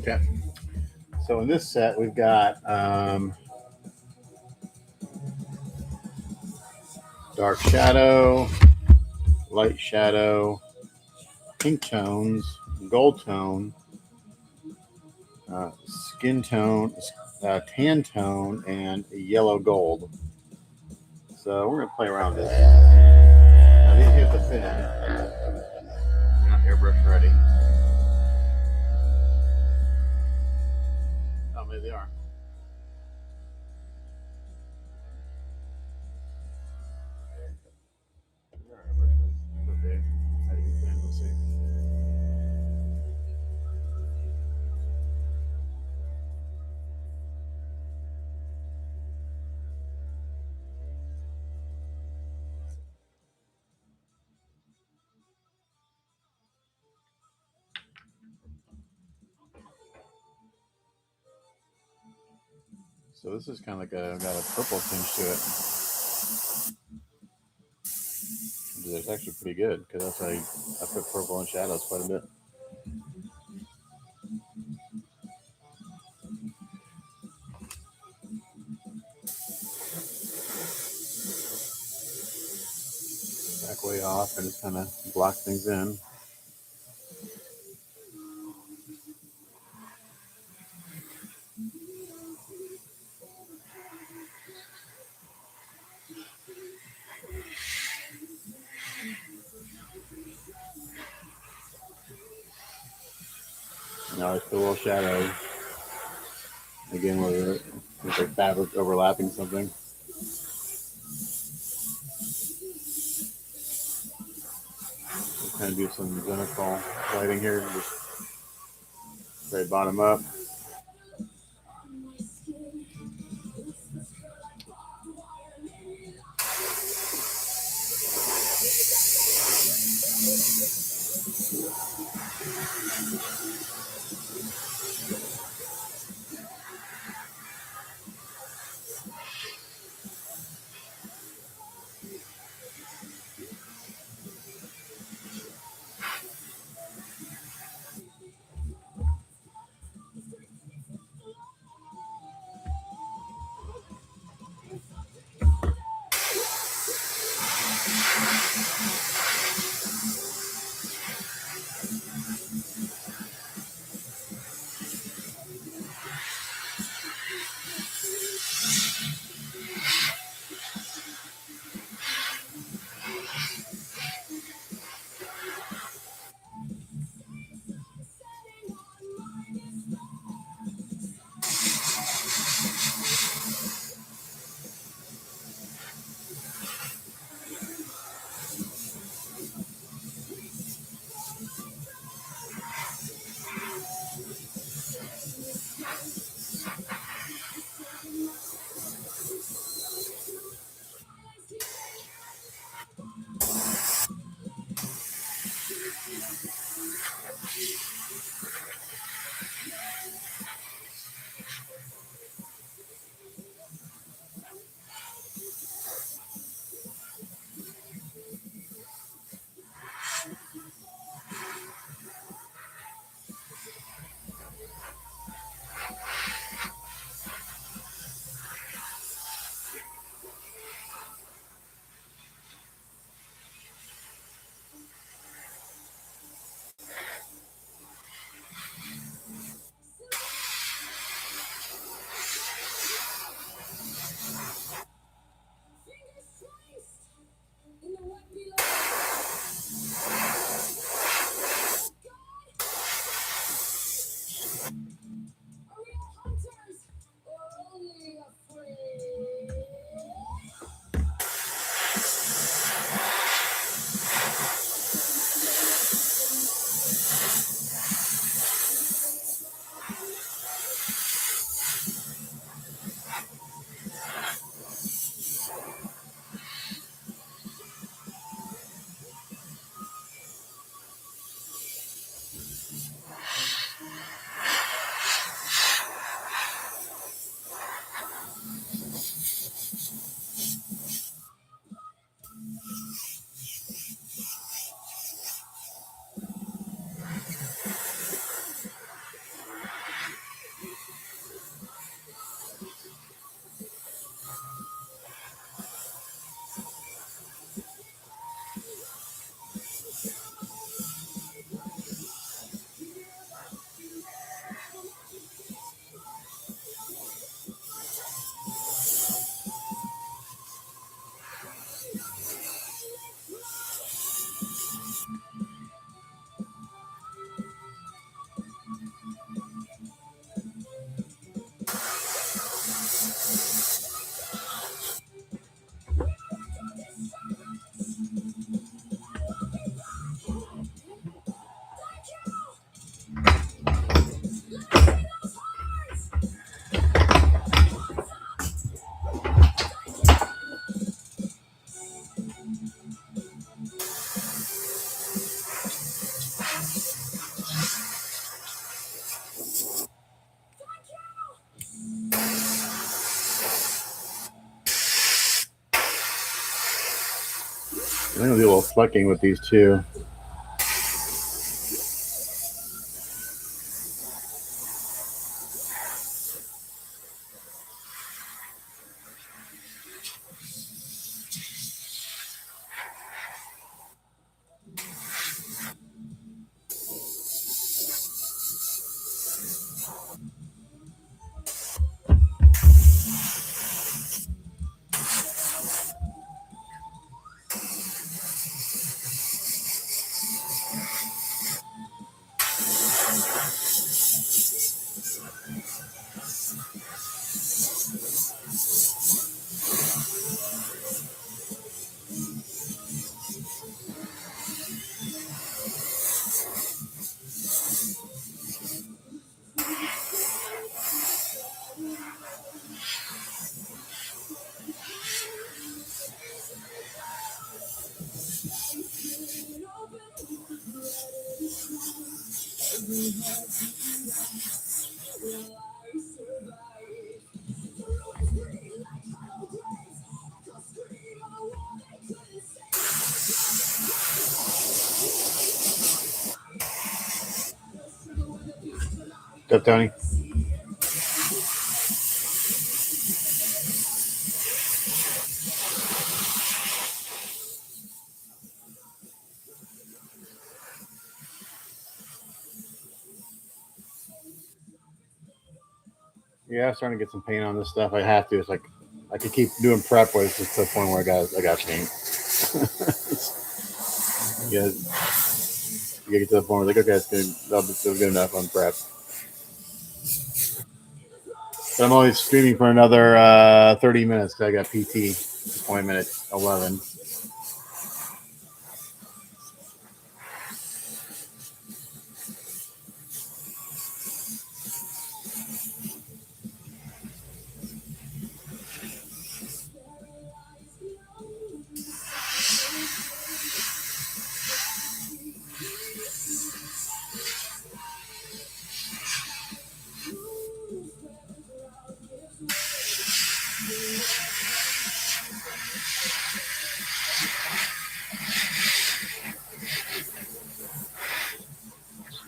Okay. So in this set, we've got dark shadow, light shadow, pink tones, gold tone, skin tone, tan tone, and yellow gold. So we're going to play around with this. Now these you have to thin. They're not airbrush ready. Oh, maybe they are. They are airbrush ready. Okay. How do you thin? Let's see. So this is kind of like got a purple tinge to it. It's actually pretty good because that's how I put purple in shadows quite a bit. Back way off and just kind of block things in. Now I still a little shadow. Again, with like fabric overlapping something. We'll kind of do some zenital lighting here. Just right bottom up. I'm gonna do a little flecking with these too. What's up, Tony? Yeah, I'm starting to get some paint on this stuff. I have to. It's like I could keep doing prep, but it's just to the point where I got paint. Yeah, you get to the point where like, okay, it's good. That'll be good enough on prep. But I'm only streaming for another 30 minutes because I got PT appointment at 11.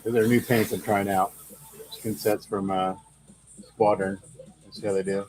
These are new paints I'm trying out. Skin sets from Squadron. Let's see how they do.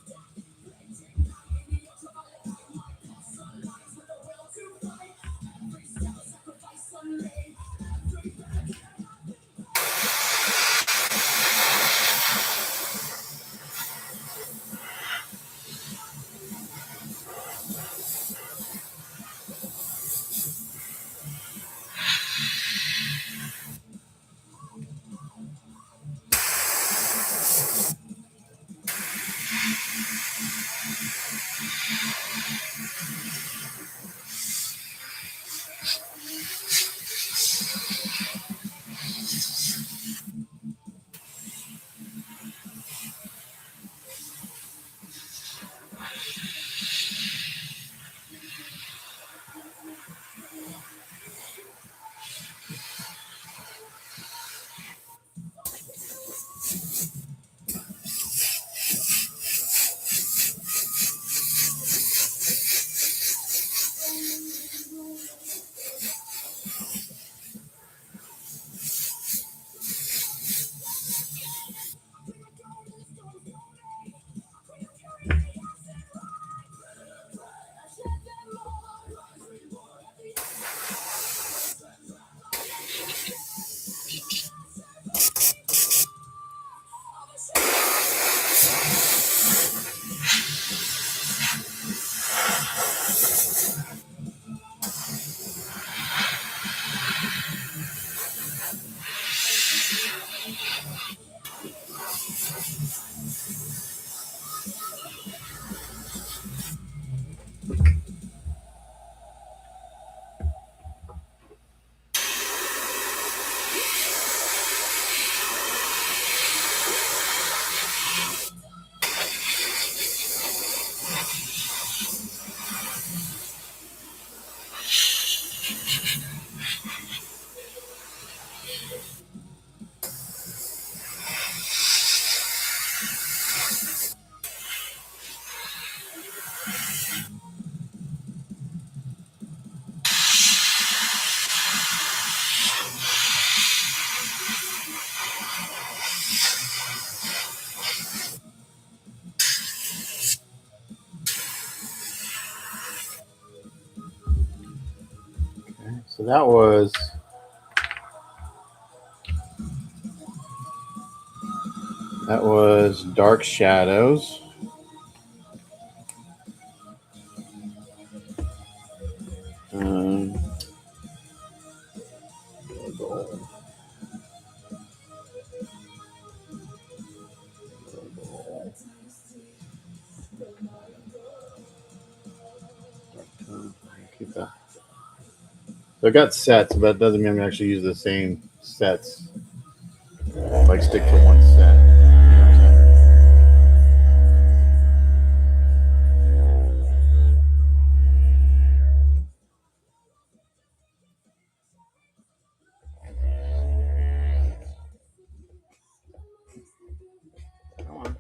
So that was Dark Shadows. Um, keep that. So I got sets, but it doesn't mean I'm actually use the same sets. Like stick to one set. You know what I'm saying? Come on.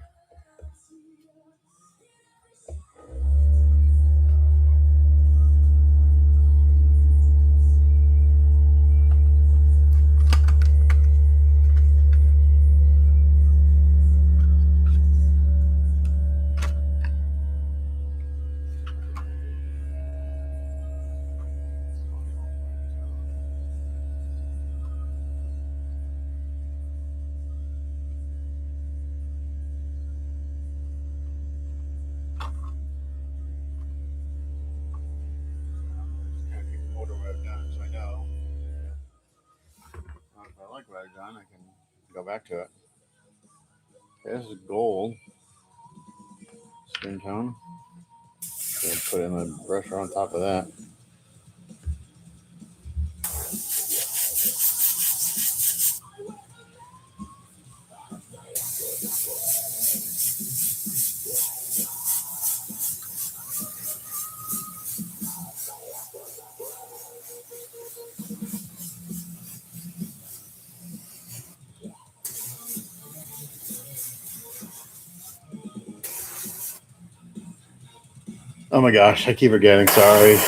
Order what I've done, so I know. If I like what I've done, I can go back to it. Okay, this is gold skin tone. So put in the brusher on top of that. Oh my gosh, I keep forgetting. Sorry.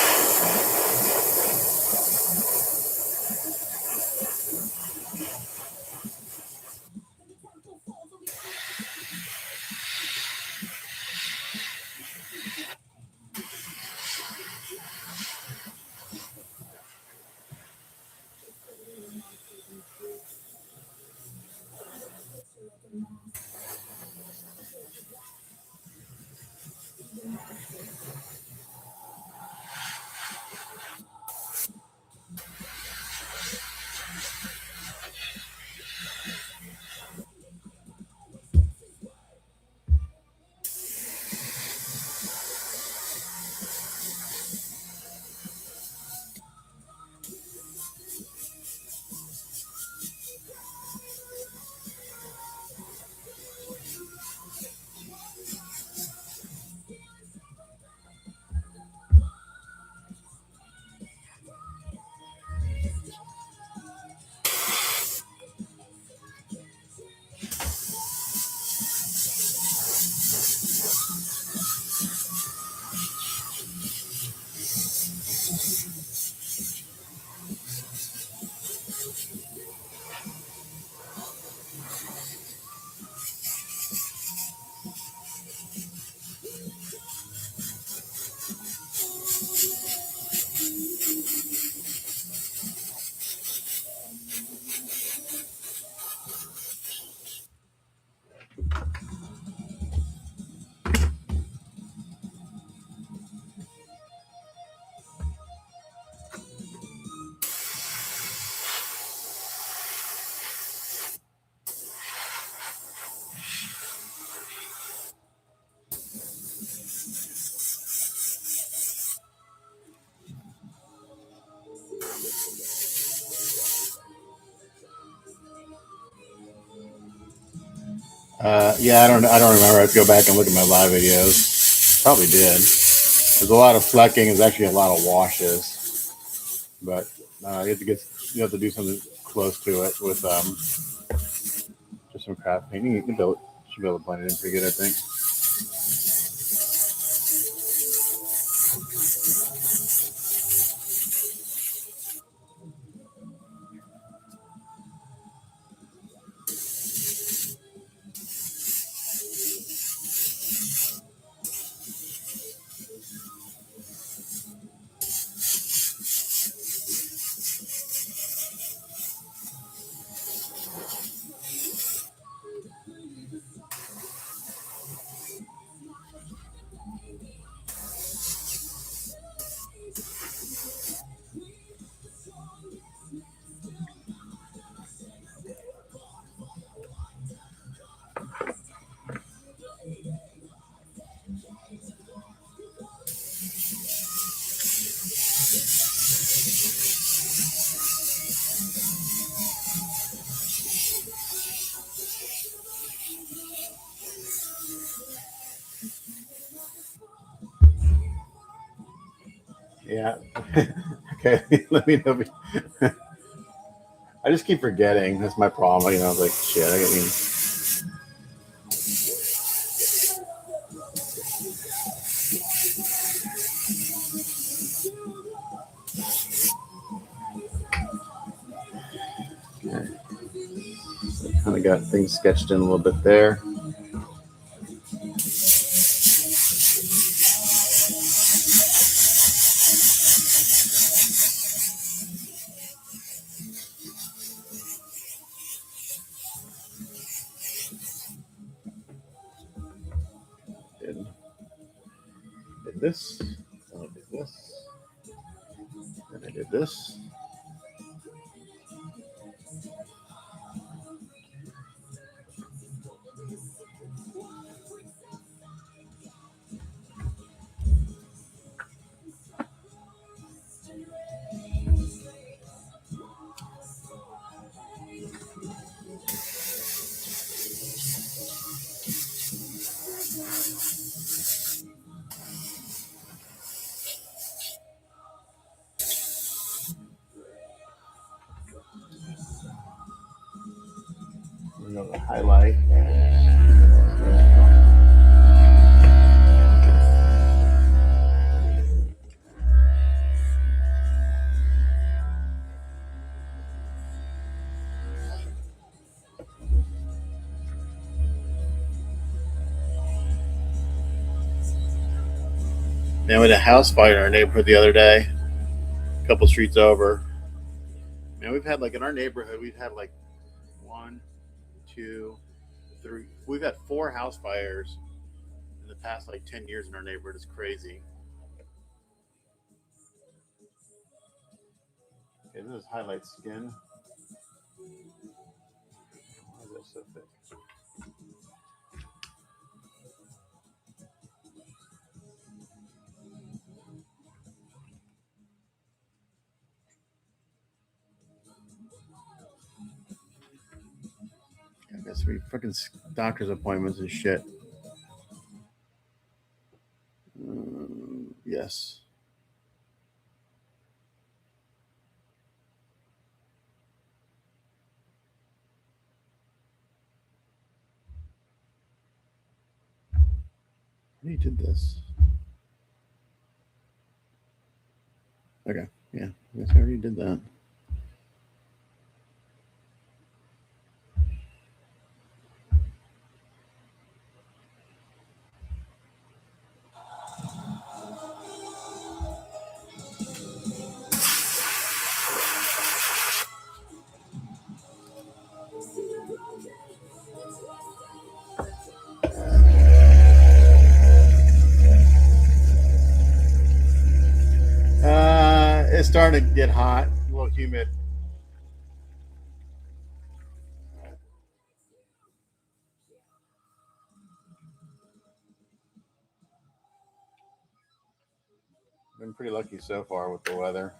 Yeah, I don't remember. I have to go back and look at my live videos. Probably did. There's a lot of flecking. There's actually a lot of washes, but you have to do something close to it with just some craft painting. You can should be able to blend it in pretty good, I think. Yeah. Okay. Let me know. I just keep forgetting. That's my problem. You know, I was like, shit. I mean, okay. Kind of got things sketched in a little bit there. Did this. I did this. And I did this. You know, the highlight. Man, we had a house fire in our neighborhood the other day, a couple streets over. Man, we've had like in our neighborhood, we've had like 1, 2, 3. We've had 4 house fires in the past like 10 years in our neighborhood. It's crazy. Okay, this is highlight skin. Why is that so thick? I guess we fucking doctor's appointments and shit. Yes. You did this. Okay. Yeah. I guess I already did that. It's starting to get hot, a little humid. Been pretty lucky so far with the weather.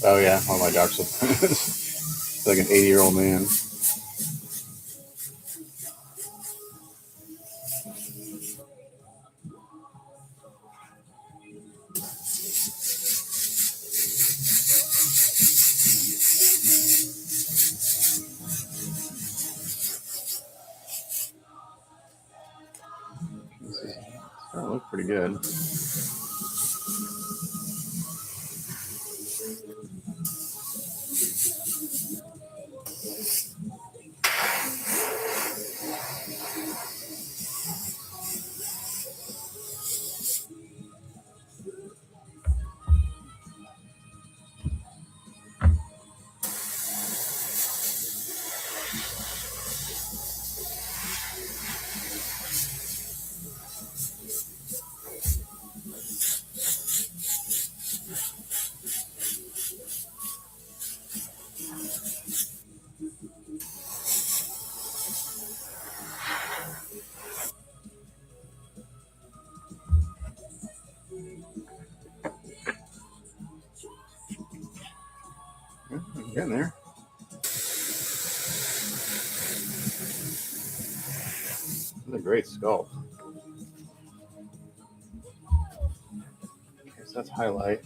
Oh yeah, all my doc's it's like an 80-year-old man. That looks pretty good. Getting there. That's a great sculpt. Okay, so that's highlight.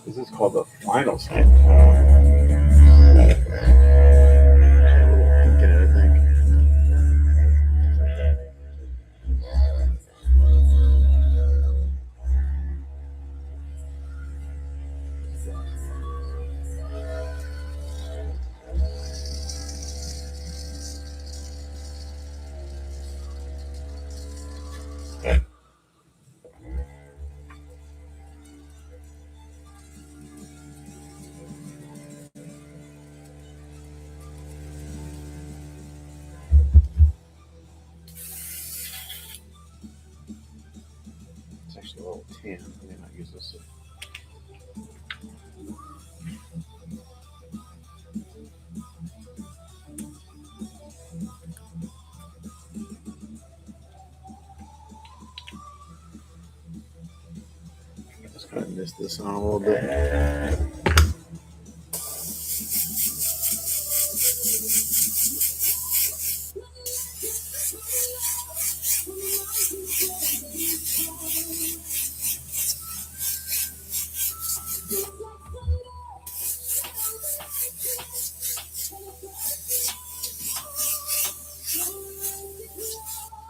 This is called the final skin tone. A little pink in it, I think. It's actually a little tan. I may not use this. Just kind of mist this on a little bit.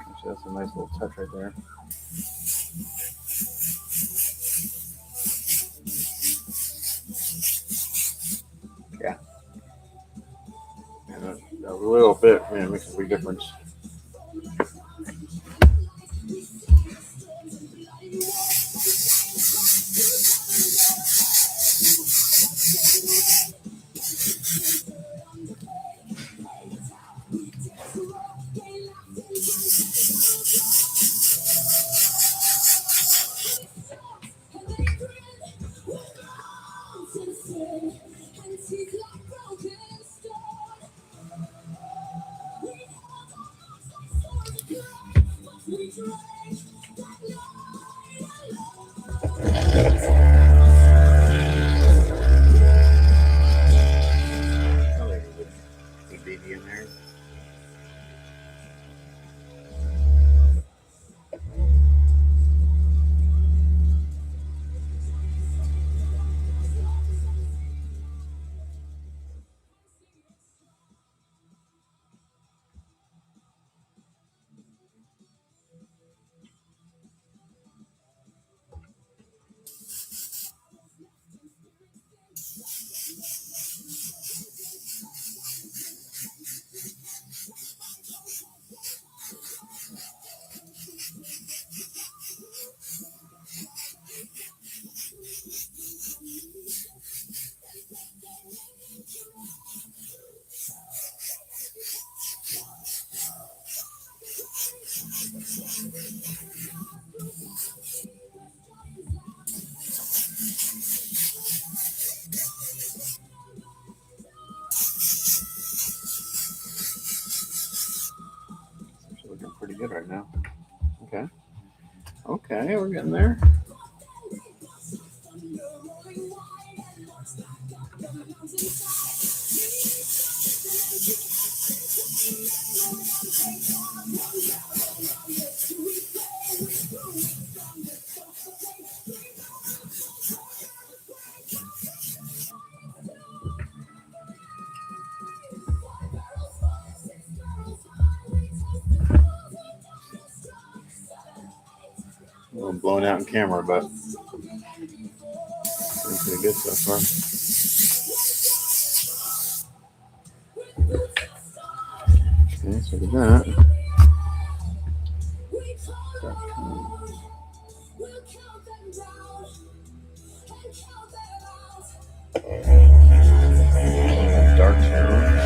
Actually, that's a nice little touch right there. Yeah. And a little bit, man, makes a big difference. Oh, there's a baby in there. good right now. Okay. Okay, we're getting there. A little blown out in camera, but it's pretty good so far. Okay, so look at that. Dark tone.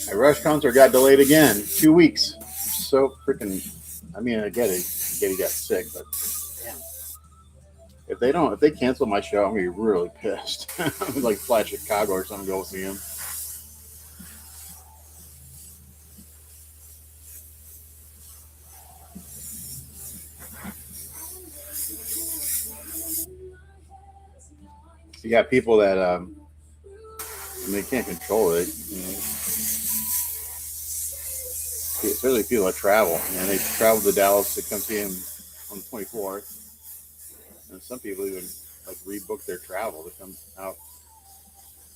A Rush concert got delayed again, 2 weeks. So freaking. I mean, I get it. I get he got sick, but damn. If they cancel my show, I'm gonna be really pissed. Like fly Chicago or something, go see him. You got people that they can't control it. You know, especially people that travel. And they travel to Dallas to come see him on the 24th. And some people even like rebook their travel to come out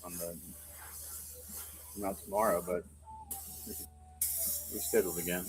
on the not tomorrow, but rescheduled again.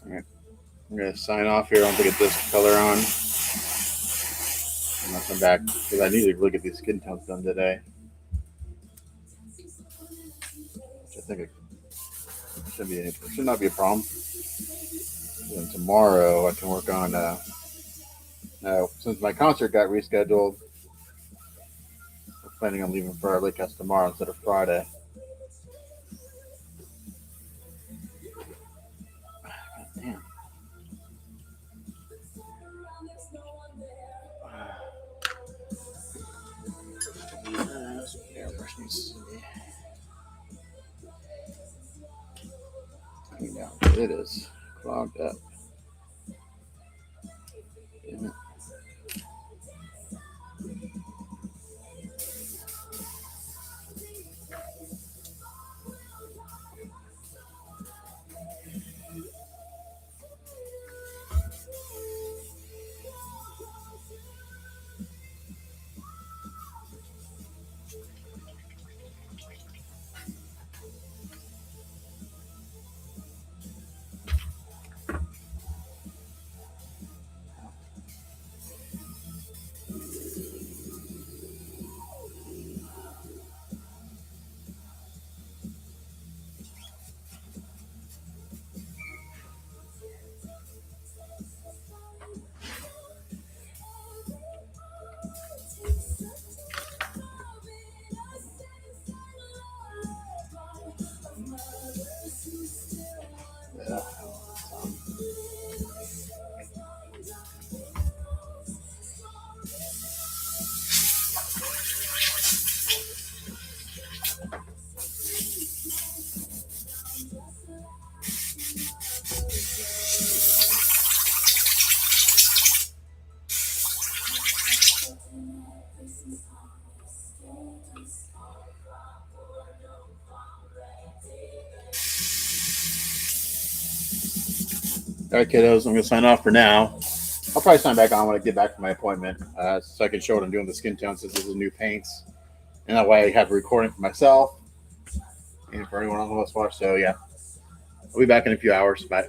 Alright. I'm gonna sign off here. I don't think it's this color on. I'm gonna come back because I need to look at these skin tones done today. Which I think it should not be a problem. And tomorrow I can work on. Now, since my concert got rescheduled, we're planning on leaving for our lake house tomorrow instead of Friday. Damn. Airbrush needs to be cleaned out. It is clogged up. Damn it. All right, kiddos, I'm gonna sign off for now. I'll probably sign back on when I get back from my appointment, so I can show what I'm doing with the skin tone since this is new paints, and that way I have a recording for myself and for anyone on the West Watch. So yeah, I'll be back in a few hours. Bye.